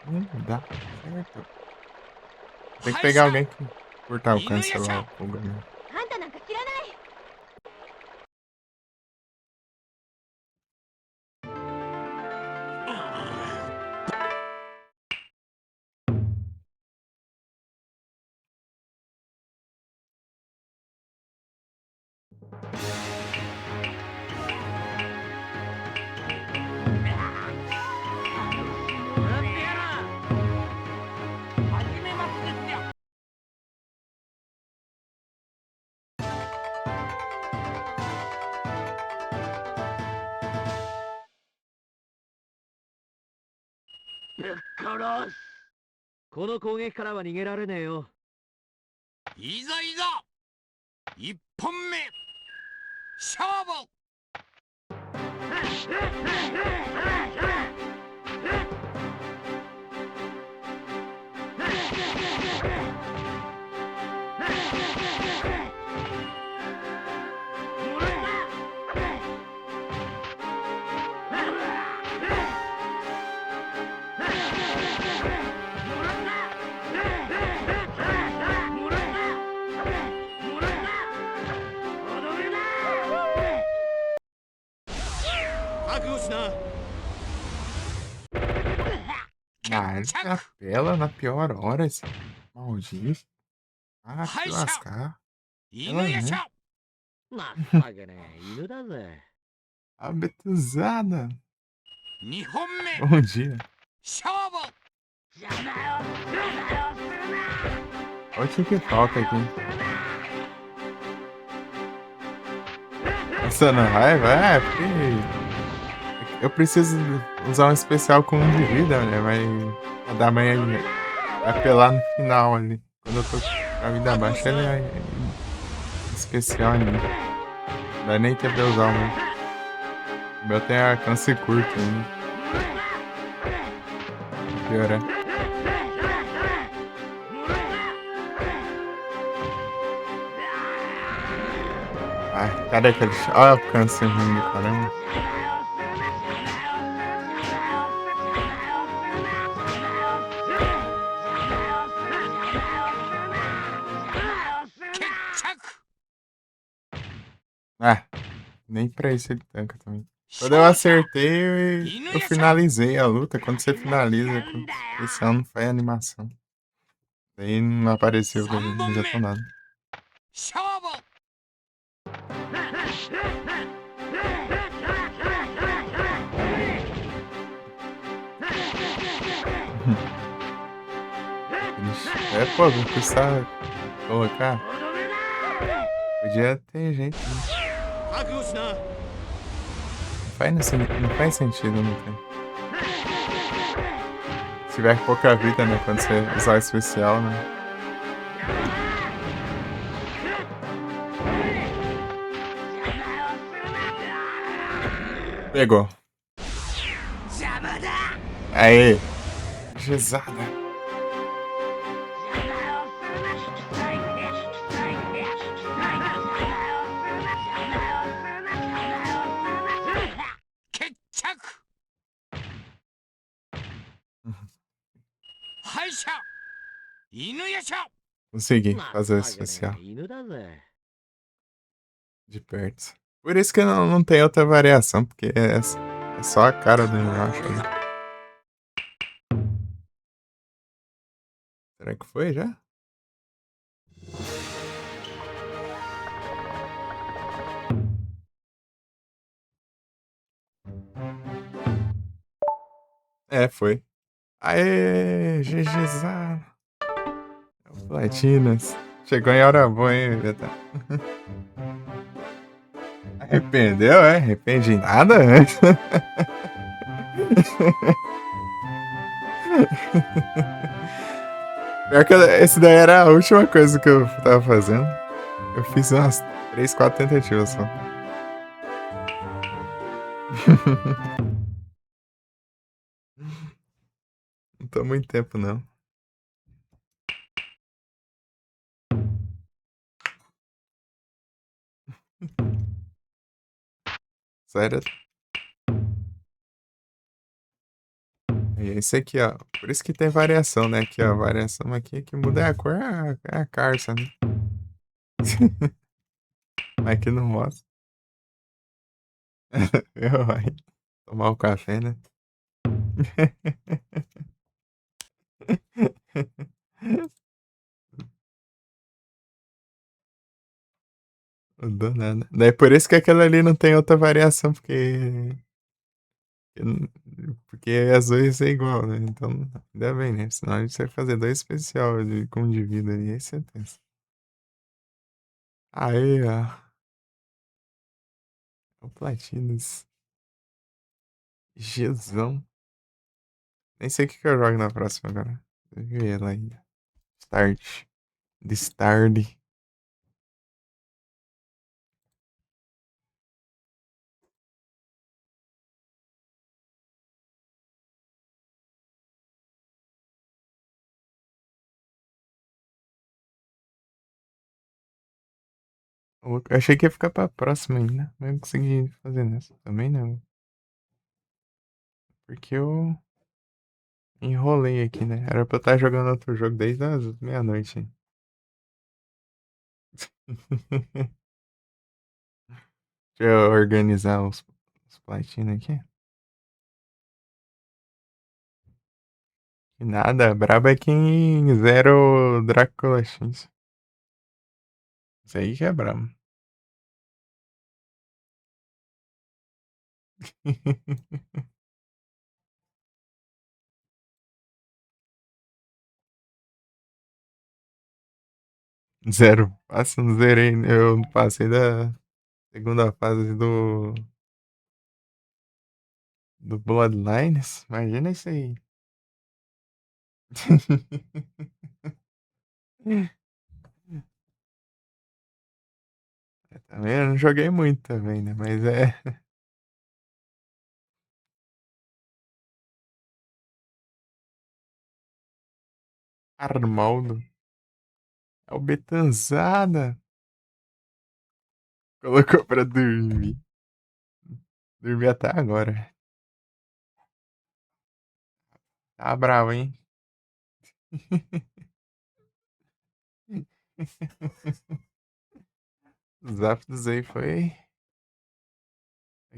Não dá. Certo. Tem que pegar alguém que curta alcance lá o Koga, né? あんたなんか知らない。 始めますですよぶっ殺すこの攻撃からは逃げられねえよ。いざいざ1本目勝負覚悟しな。 Ah, ele me apela na pior hora, esse maldito. Ah, se lascar. 犬夜叉情けねえ犬だぜ。 A betuzada. 2本目 Bom dia. 勝負 Olha o que falta aqui. Passando raiva? É, porque eu preciso usar um especial com 1 de vida, né? Vai dar manhã vai apelar no final ali. Quando eu tô com a vida baixa, ele é especial ali. Não dá nem tempo de eu usar o meu. O meu tem alcance curto ainda. Piorar. Ai, cadê aquele... Olha o alcance ruim do caramba. Ah, nem pra isso ele tanca também. Quando eu acertei, eu finalizei a luta. Quando você finaliza com especial, não faz animação. Daí não apareceu pra mim, não adiantou nada. 勝負 Ixi, é, pô, não precisa colocar. Podia ter jeito, né? 覚悟しな。 Não faz sentido, não tem. Se tiver pouca vida, né? Quando você usar o especial, né? Pegou. Aê! Gesada. Consegui fazer o especial 犬だぜ。 de perto. Por isso que não tem outra variação, porque é só a cara do Inuyasha ali. Será que foi já? É, foi. Aê, GGzão. Platinas. Chegou em hora boa, hein, Beta? Arrependeu, é? Arrependi nada? Pior que esse daí era a última coisa que eu tava fazendo. Eu fiz umas 3, 4 tentativas só. Não tô muito tempo, não. Sério. E é esse aqui, ó. Por isso que tem variação, né? Aqui, ó. A variação aqui que muda a cor é a carça, né? Mas aqui não mostra. Eu, vai tomar o café, né? Do nada. Daí por isso que aquela ali não tem outra variação, porque as duas é igual, né? Então, ainda bem, né? Senão a gente vai fazer dois especial com de vida ali, aí você pensa. Aí, ó. O Platinos. Jezão. Nem sei o que eu jogo na próxima agora. Eu vi ela ainda. Start. Start. Eu achei que ia ficar pra próxima ainda, mas eu consegui fazer nessa. Também não. Porque eu enrolei aqui, né? Era pra eu estar jogando outro jogo desde as meia-noite. Deixa eu organizar os platinos aqui. E nada, brabo é quem zero Drácula X. Isso aí que é brabo. Zero. Passa, não zerei. Eu passei da segunda fase do Bloodlines. Imagina isso aí. Também eu não joguei muito também, né? Mas é. Armaldo. É o Betanzada. Colocou pra dormir. Dormi até agora. Tá bravo, hein? Os Zapdos aí foi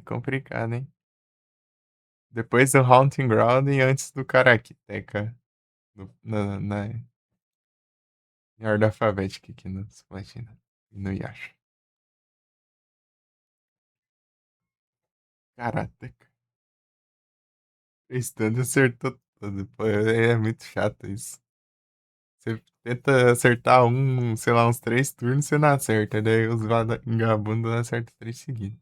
complicado, hein? Depois do Haunting Ground e antes do Karakiteka. Em ordem alfabética aqui no Splatina. E no Yasha. Karateka. Estando acertou tudo. Pô, é muito chato isso. Você tenta acertar sei lá, uns 3 turnos, você não acerta. Daí os vagabundos acertam 3 seguidos.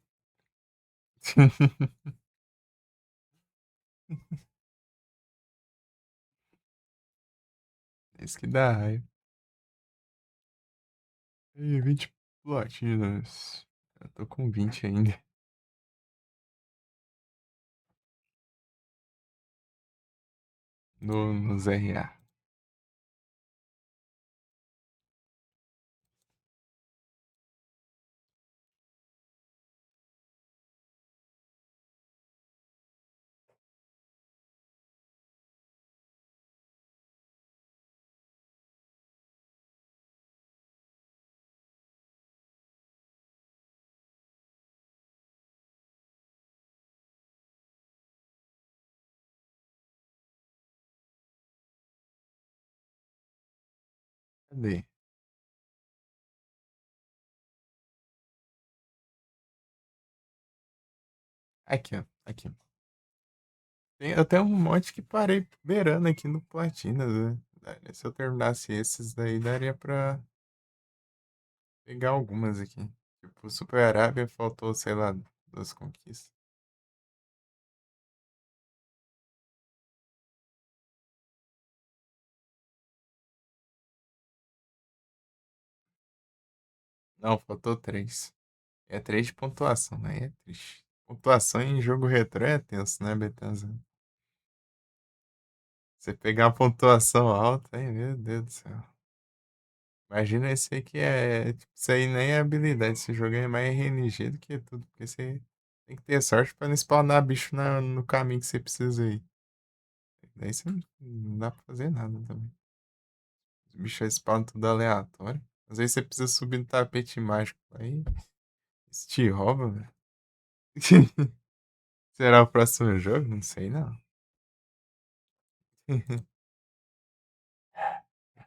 Isso que dá raiva. E 20 platinas. Eu tô com 20 ainda. Nos RA. Cadê? Aqui, ó. Aqui. Eu tenho um monte que parei beirando aqui no Platina, né? Se eu terminasse esses daí, daria pra pegar algumas aqui. Tipo, Super Arábia faltou, sei lá, 2 conquistas. Não, faltou 3. É 3 de pontuação, né? É triste. Pontuação em jogo retrô é tenso, né, Betânia? Você pegar uma pontuação alta, hein? Meu Deus do céu. Imagina esse aí que é. Tipo, isso aí nem é habilidade. Esse jogo é mais RNG do que tudo. Porque você tem que ter sorte pra não spawnar bicho no caminho que você precisa ir. Daí você não dá pra fazer nada também. Os bichos spawnam tudo aleatório. Às vezes você precisa subir no tapete mágico. Aí isso te rouba, velho. Será o próximo jogo? Não sei não.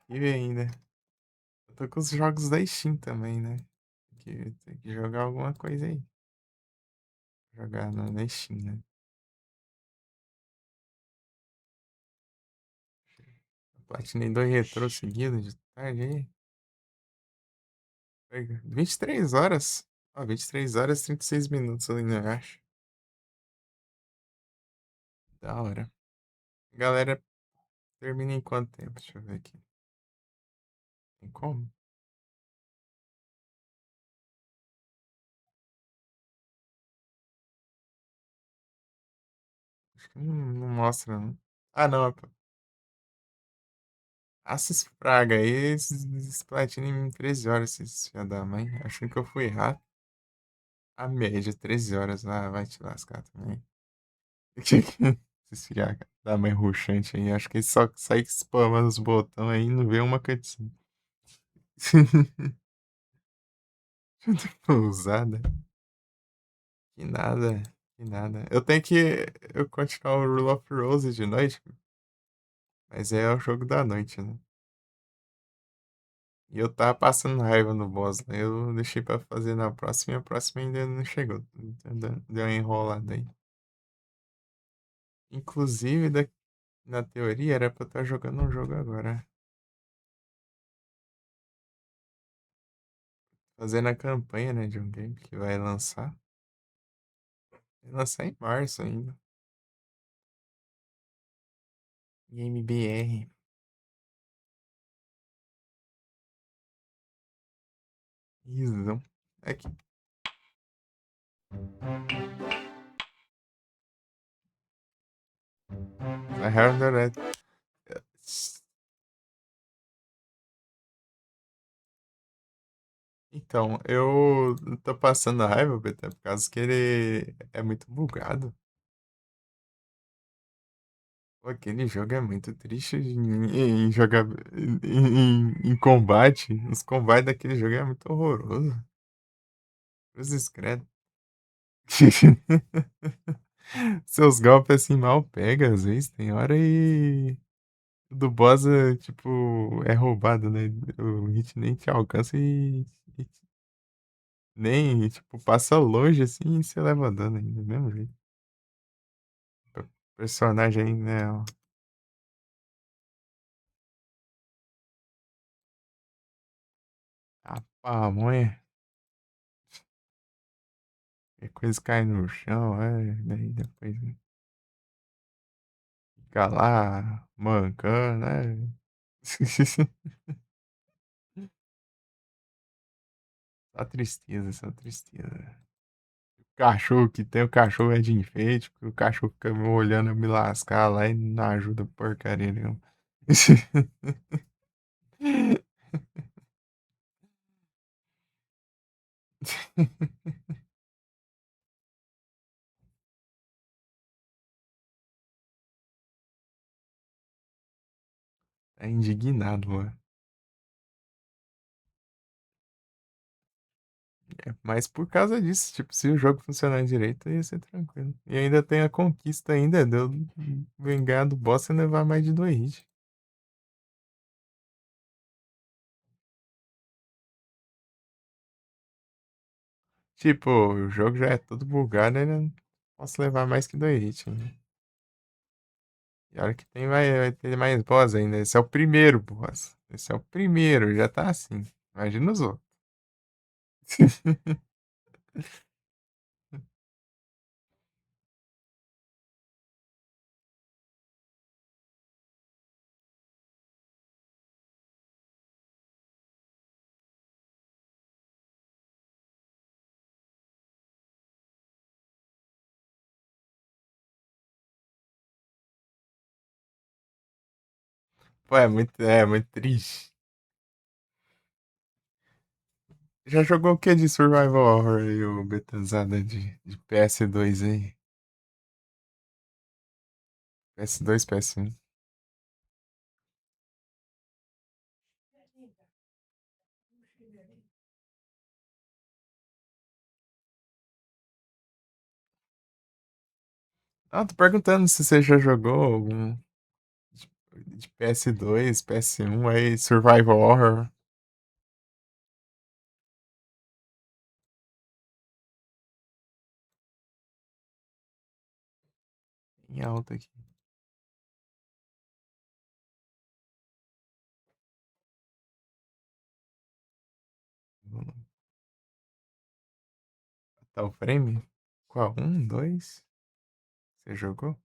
E ainda. Eu tô com os jogos da Steam também, né? Tem que jogar alguma coisa aí. Jogar na Steam, né? Platinei 2 retrô seguidos de tarde aí. Foi 23 horas. Ó, 23 horas e 36 minutos ali, né? Eu acho. Da hora. Galera, termina em quanto tempo? Deixa eu ver aqui. Tem como? Acho que não mostra, não. Ah, não. Essas praga aí, esses platina em 13 horas, esses filha da mãe. Achando que eu fui errado. A média, 13 horas lá, vai te lascar também. Esses filha da mãe ruxante aí, acho que eles só saem spamando os botões aí e não vê uma cutscene. Ousada. Que nada, que nada. Eu continuar o Rule of Rose de noite, mas é o jogo da noite, né? E eu tava passando raiva no boss, né? Eu deixei pra fazer na próxima e a próxima ainda não chegou. Deu uma enrolada aí. Inclusive, na teoria, era pra eu estar jogando um jogo agora. Fazendo a campanha, né, de um game que vai lançar. Vai lançar em março ainda. Game BR. Isso. É que. A Herald Red. Então, eu tô passando raiva, Beto, por causa que ele é muito bugado. Pô, aquele jogo é muito triste em jogar em combate. Os combates daquele jogo é muito horroroso. Cruzes credo. Seus golpes assim mal pega, às vezes, tem hora e o do boss é, tipo, é roubado, né? O hit nem te alcança e nem, tipo, passa longe assim e você leva dano ainda, do mesmo jeito. Personagem aí, né? Ó, a pamonha. Que coisa cai no chão, daí depois fica lá mancando, né? Só tristeza, só tristeza. Cachorro que tem o cachorro é de enfeite, porque o cachorro fica me olhando eu me lascar lá e não ajuda porcaria nenhuma. Tá indignado, mano. É, mas por causa disso, tipo, se o jogo funcionar direito, ia ser tranquilo. E ainda tem a conquista ainda, deu vengar do boss sem levar mais de 2 hits. Tipo, o jogo já é todo bugado, ainda não posso levar mais que 2 hits, né? E olha que vai ter mais boss ainda. Esse é o primeiro boss. Esse é o primeiro, já tá assim. Imagina os outros. Pô, é muito triste. Já jogou o que de Survival Horror aí, o Betazada de PS2 aí? PS2, PS1. Ah, tô perguntando se você já jogou algum de PS2, PS1 aí, Survival Horror. Em alta aqui. Tá o frame? Qual? Um, dois? Você jogou?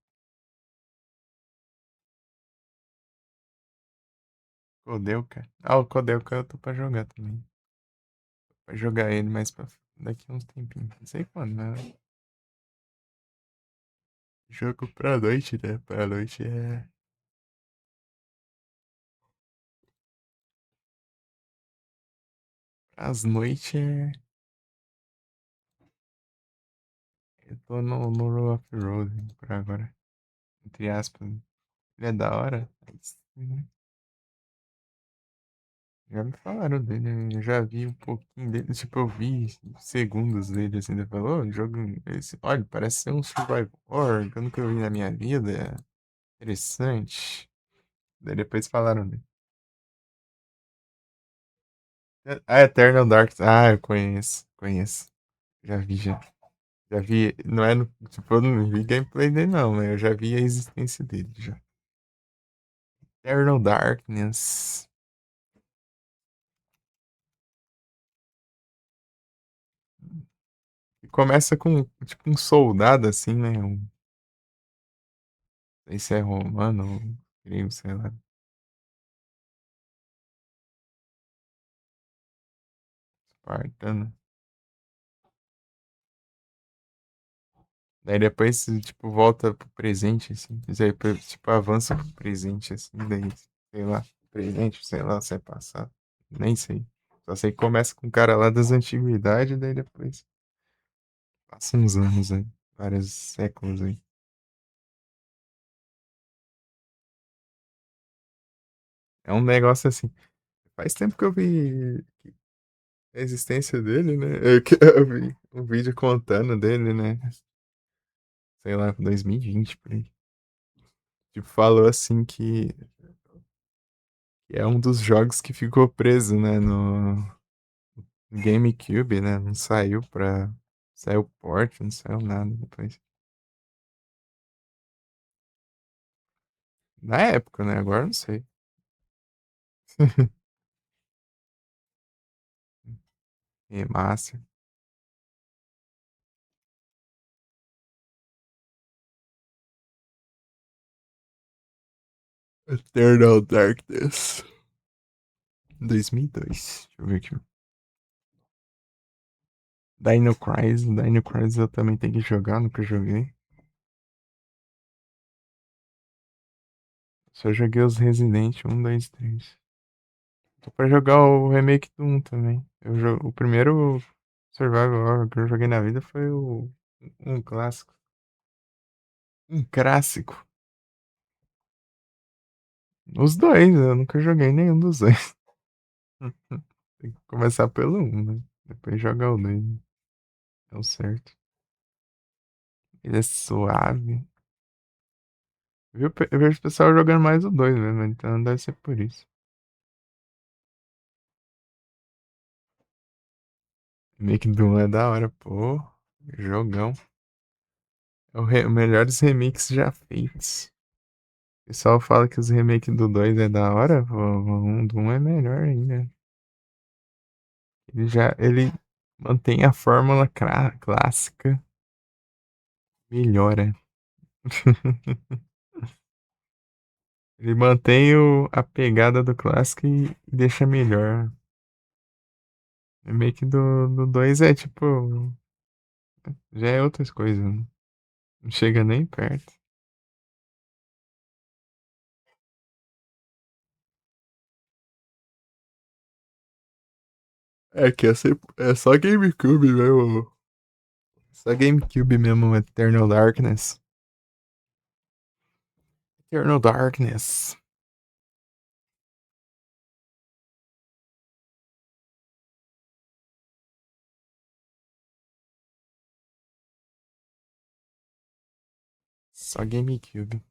Kodeuka? Ah, o Kodeuka eu tô pra jogar também. Pra jogar ele mais daqui uns tempinhos. Não sei quando, né? Jogo pra noite, né? Pra noite é. As noites é. Eu tô no off-road por agora. Entre aspas. Ele é da hora. Mas, já me falaram dele, né? Eu já vi um pouquinho dele. Tipo, eu vi segundos dele assim. Ele falou: "Ô, jogo. Olha, parece ser um survival horror que eu nunca vi na minha vida. Interessante." Daí depois falaram dele. Ah, Eternal Dark. Ah, eu conheço. Conheço. Já vi, já. Já vi. Não é. Tipo, eu não vi gameplay dele, não, mas eu já vi a existência dele já. Eternal Darkness. E começa com, tipo, um soldado assim, né? Não sei se é romano ou grego, sei lá. Espartano. Daí depois, tipo, volta pro presente, assim. Daí, tipo, avança pro presente, assim. Daí, sei lá, presente, sei lá, se é passado. Nem sei. Só sei que começa com um cara lá das antiguidades, daí depois passa uns anos aí. Vários séculos aí. É um negócio assim. Faz tempo que eu vi a existência dele, né? Eu vi um vídeo contando dele, né? Sei lá, 2020, por aí. Tipo, falou assim que é um dos jogos que ficou preso, né? No GameCube, né? Não saiu pra. Saiu port, não saiu nada depois. Na época, né? Agora não sei. Remaster. Eternal Darkness. 2002. Deixa eu ver aqui. Dino Crisis eu também tenho que jogar, nunca joguei. Só joguei os Resident 1, 2, 3. Tô pra jogar o remake do 1 também. O primeiro Survival Horror que eu joguei na vida foi um clássico. Um clássico. Os dois, eu nunca joguei nenhum dos dois. Tem que começar pelo um, né? Depois jogar o 2. É o certo. Ele é suave. Eu vejo o pessoal jogando mais o 2 mesmo, então deve ser por isso. Remake do 1 é da hora, pô. Jogão. É o melhor dos remixes já feitos. O pessoal fala que os remakes do 2 é da hora, pô, o do 1 é melhor ainda. Ele mantém a fórmula clássica, melhora. Ele mantém a pegada do clássico e deixa melhor. O remake do 2 é tipo. Já é outras coisas, né? Não chega nem perto. É que é só GameCube mesmo. Só GameCube mesmo, Eternal Darkness. Eternal Darkness. Só GameCube.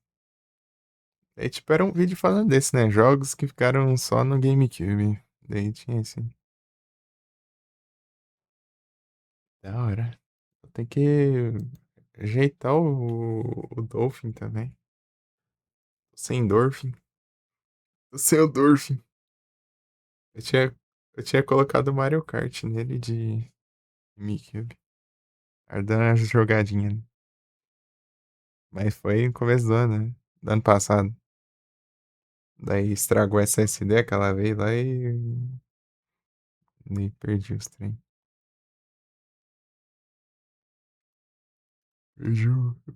Daí, tipo, era um vídeo falando desse, né? Jogos que ficaram só no GameCube. Daí tinha esse. Da hora. Tem que ajeitar o Dolphin também. Sem Dolphin. Sem o Dolphin. Eu tinha, eu tinha colocado o Mario Kart nele de GameCube. Era dando uma jogadinha, né? Mas foi no começo do ano, né? Do ano passado. Daí estragou a SSD aquela vez lá e perdi os trem. Perdi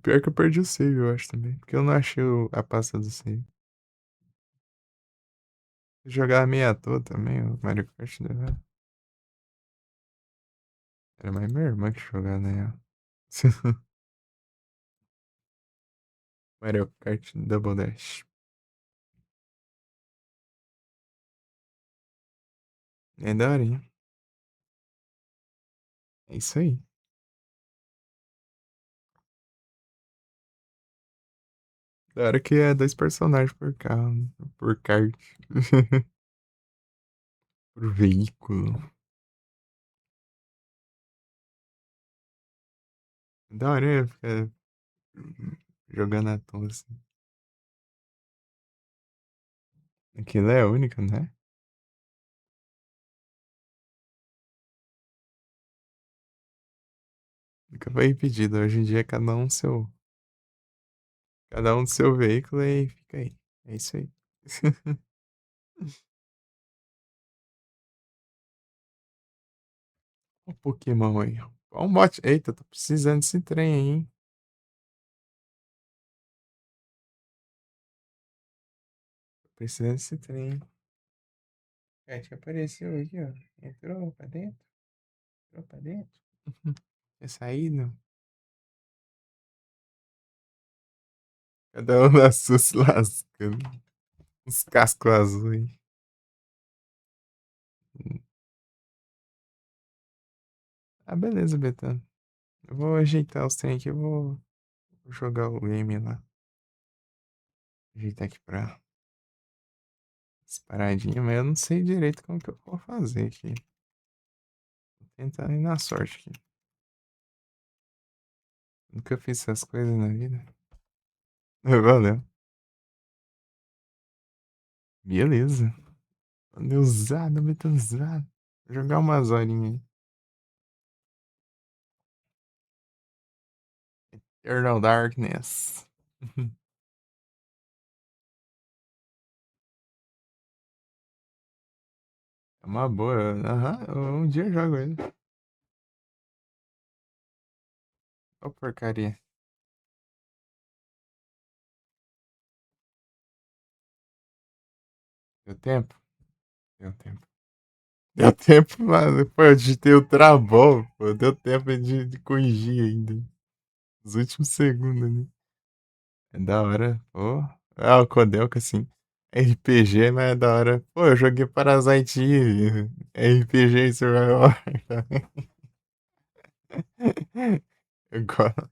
Pior que eu perdi o save, eu acho também. Porque eu não achei a pasta do save. Eu jogava meio à toa também, o Mario Kart. Né? Era mais minha irmã que jogava, né? Mario Kart Double Dash. É da hora, hein? É isso aí. Da hora que é 2 personagens por carro, né? Por kart. Por veículo. Da hora ficar jogando à toa assim. Aquilo é único, né? Nunca foi impedido. Hoje em dia, cada um do seu veículo e fica aí. É isso aí. O Pokémon aí. Ó um bot. Eita, tô precisando desse trem aí, hein? Tô precisando desse trem. Acho que apareceu aqui, ó. Entrou pra dentro. Entrou pra dentro. É saído. Cada um na sua se lascando. Uns cascos azuis. Ah, beleza, Betano. Eu vou ajeitar os trem aqui. Eu vou jogar o game lá. Ajeitar aqui pra as paradinhas. Mas eu não sei direito como que eu vou fazer aqui. Vou tentar ir na sorte aqui. Nunca fiz essas coisas na vida. Valeu. Beleza. Valeu usado, Betano usado. Vou jogar umas horinhas aí. Eternal Darkness. É uma boa. Aham, um dia eu jogo ele. Ô porcaria. Deu tempo? Deu tempo. Deu tempo, mano. Pô, eu digitei o travão. Pô, deu tempo de corrigir ainda. Os últimos segundos ali. É da hora. Pô. Ah, o Codelca, assim. RPG, mas é da hora. Pô, eu joguei Parasite Eve. RPG e Survival. Eu gosto.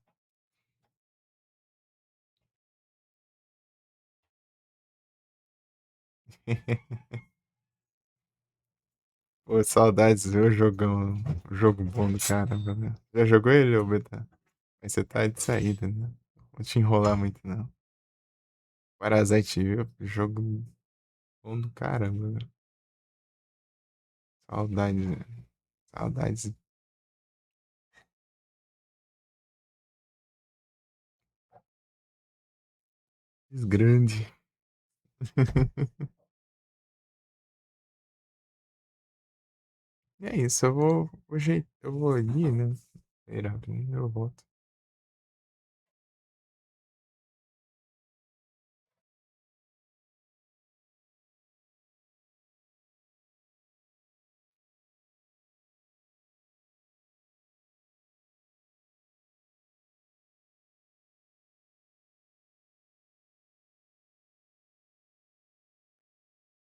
Pô, saudades, viu? Jogo bom do caramba, né? Já jogou ele, ô Beta? Mas você tá de saída, né? Não vou te enrolar muito, não. Parasite Eve, jogo bom do caramba, velho. Saudades, né? Saudades. Grande. E é isso, eu vou ali, né? Esperar, eu volto.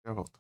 Já volto.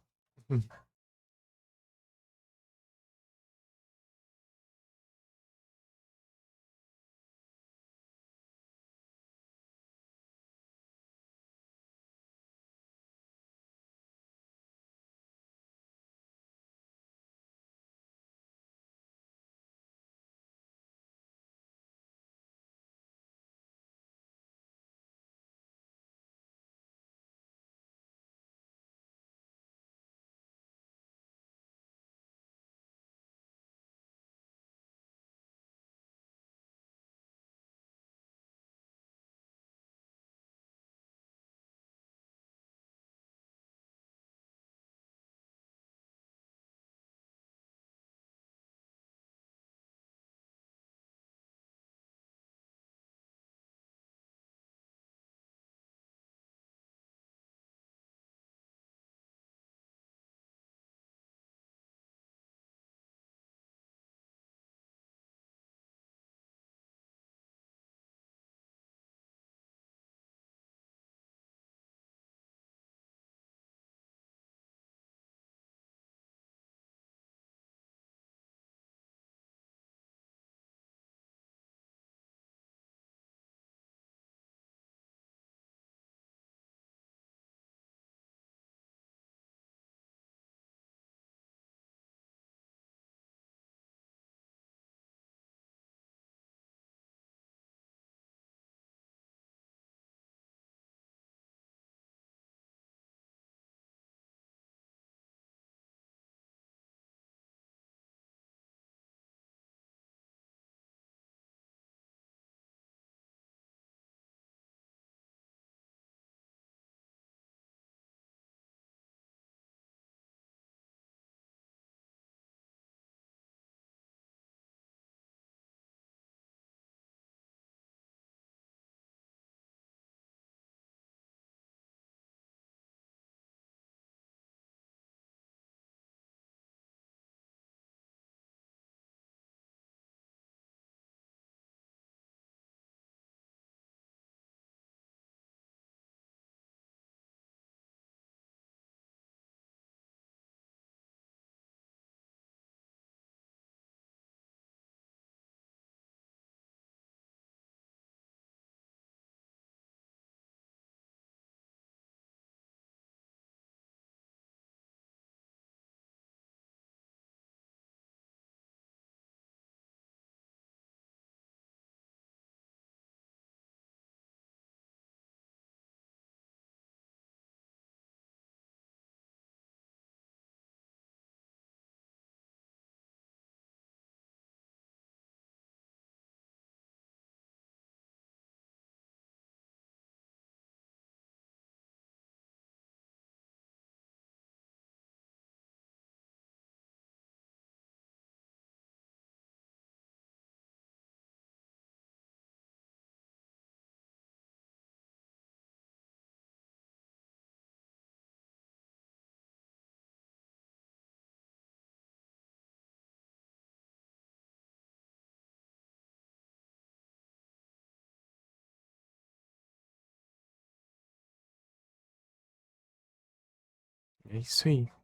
É isso aí. Deixa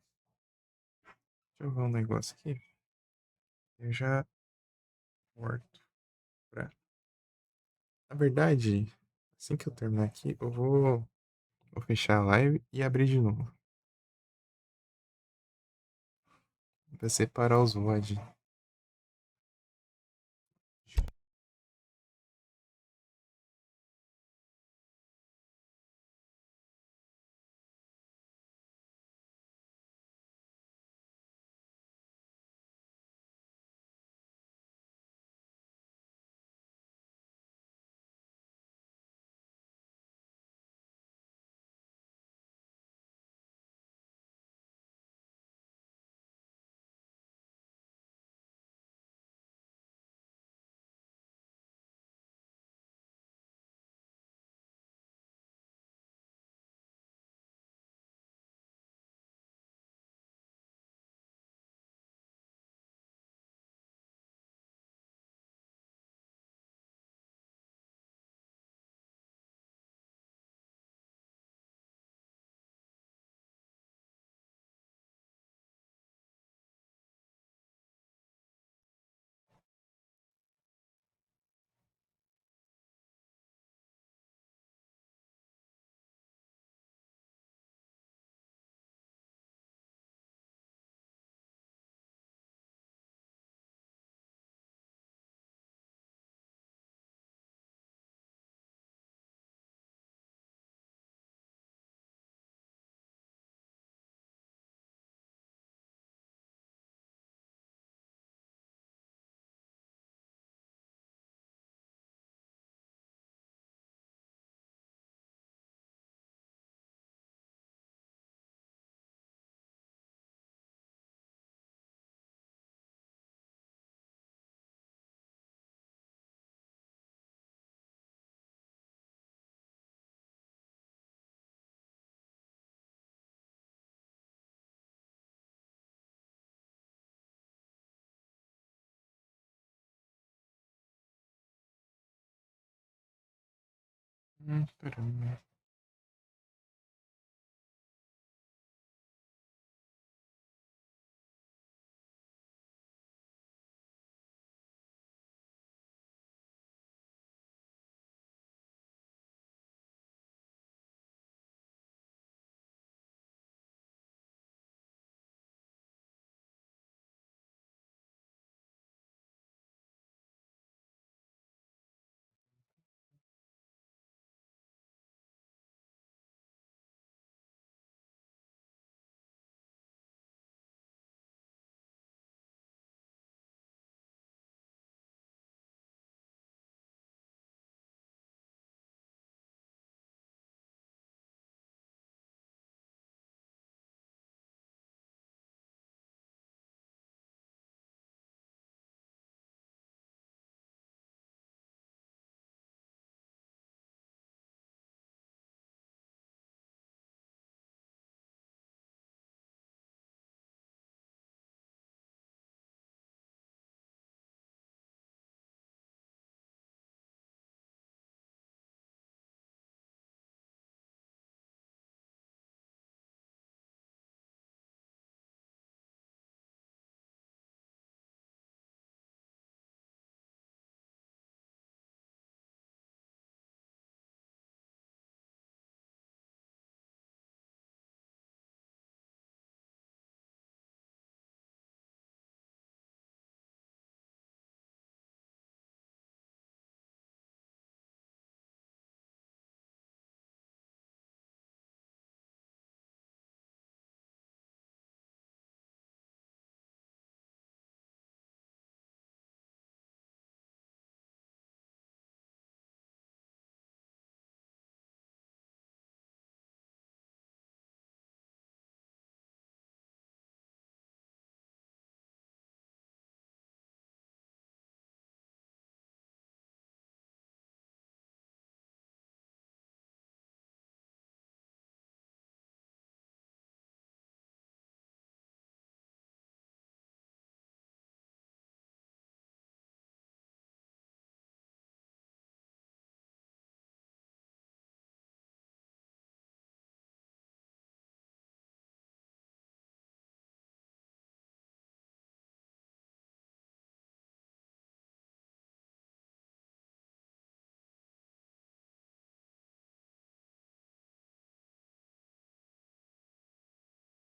eu ver um negócio aqui. Eu já volto pra. Na verdade, assim que eu terminar aqui, vou fechar a live e abrir de novo. Pra separar os VOD. Turum.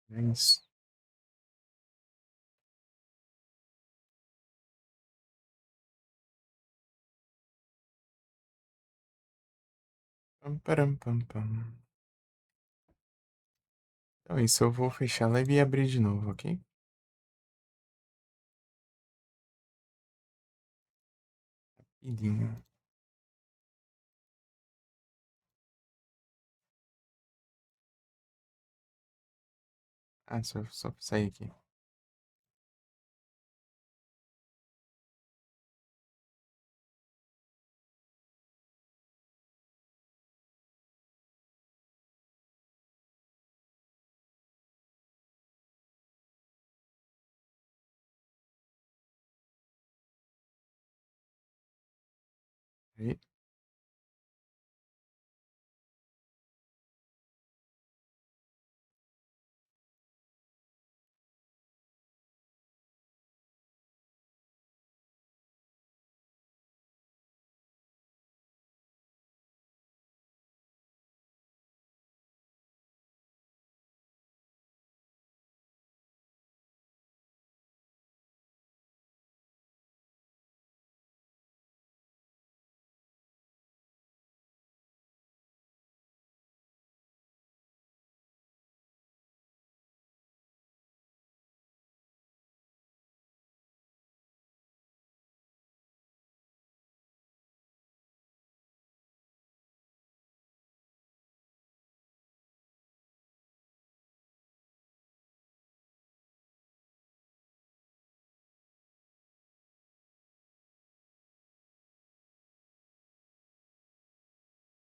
É isso. Pam, param, pam, pam. Então é isso, eu vou fechar a live e abrir de novo, ok? Rapidinho. Ah, só sair aqui. Aí.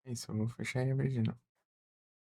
É isso, eu vou fechar e abrir de novo.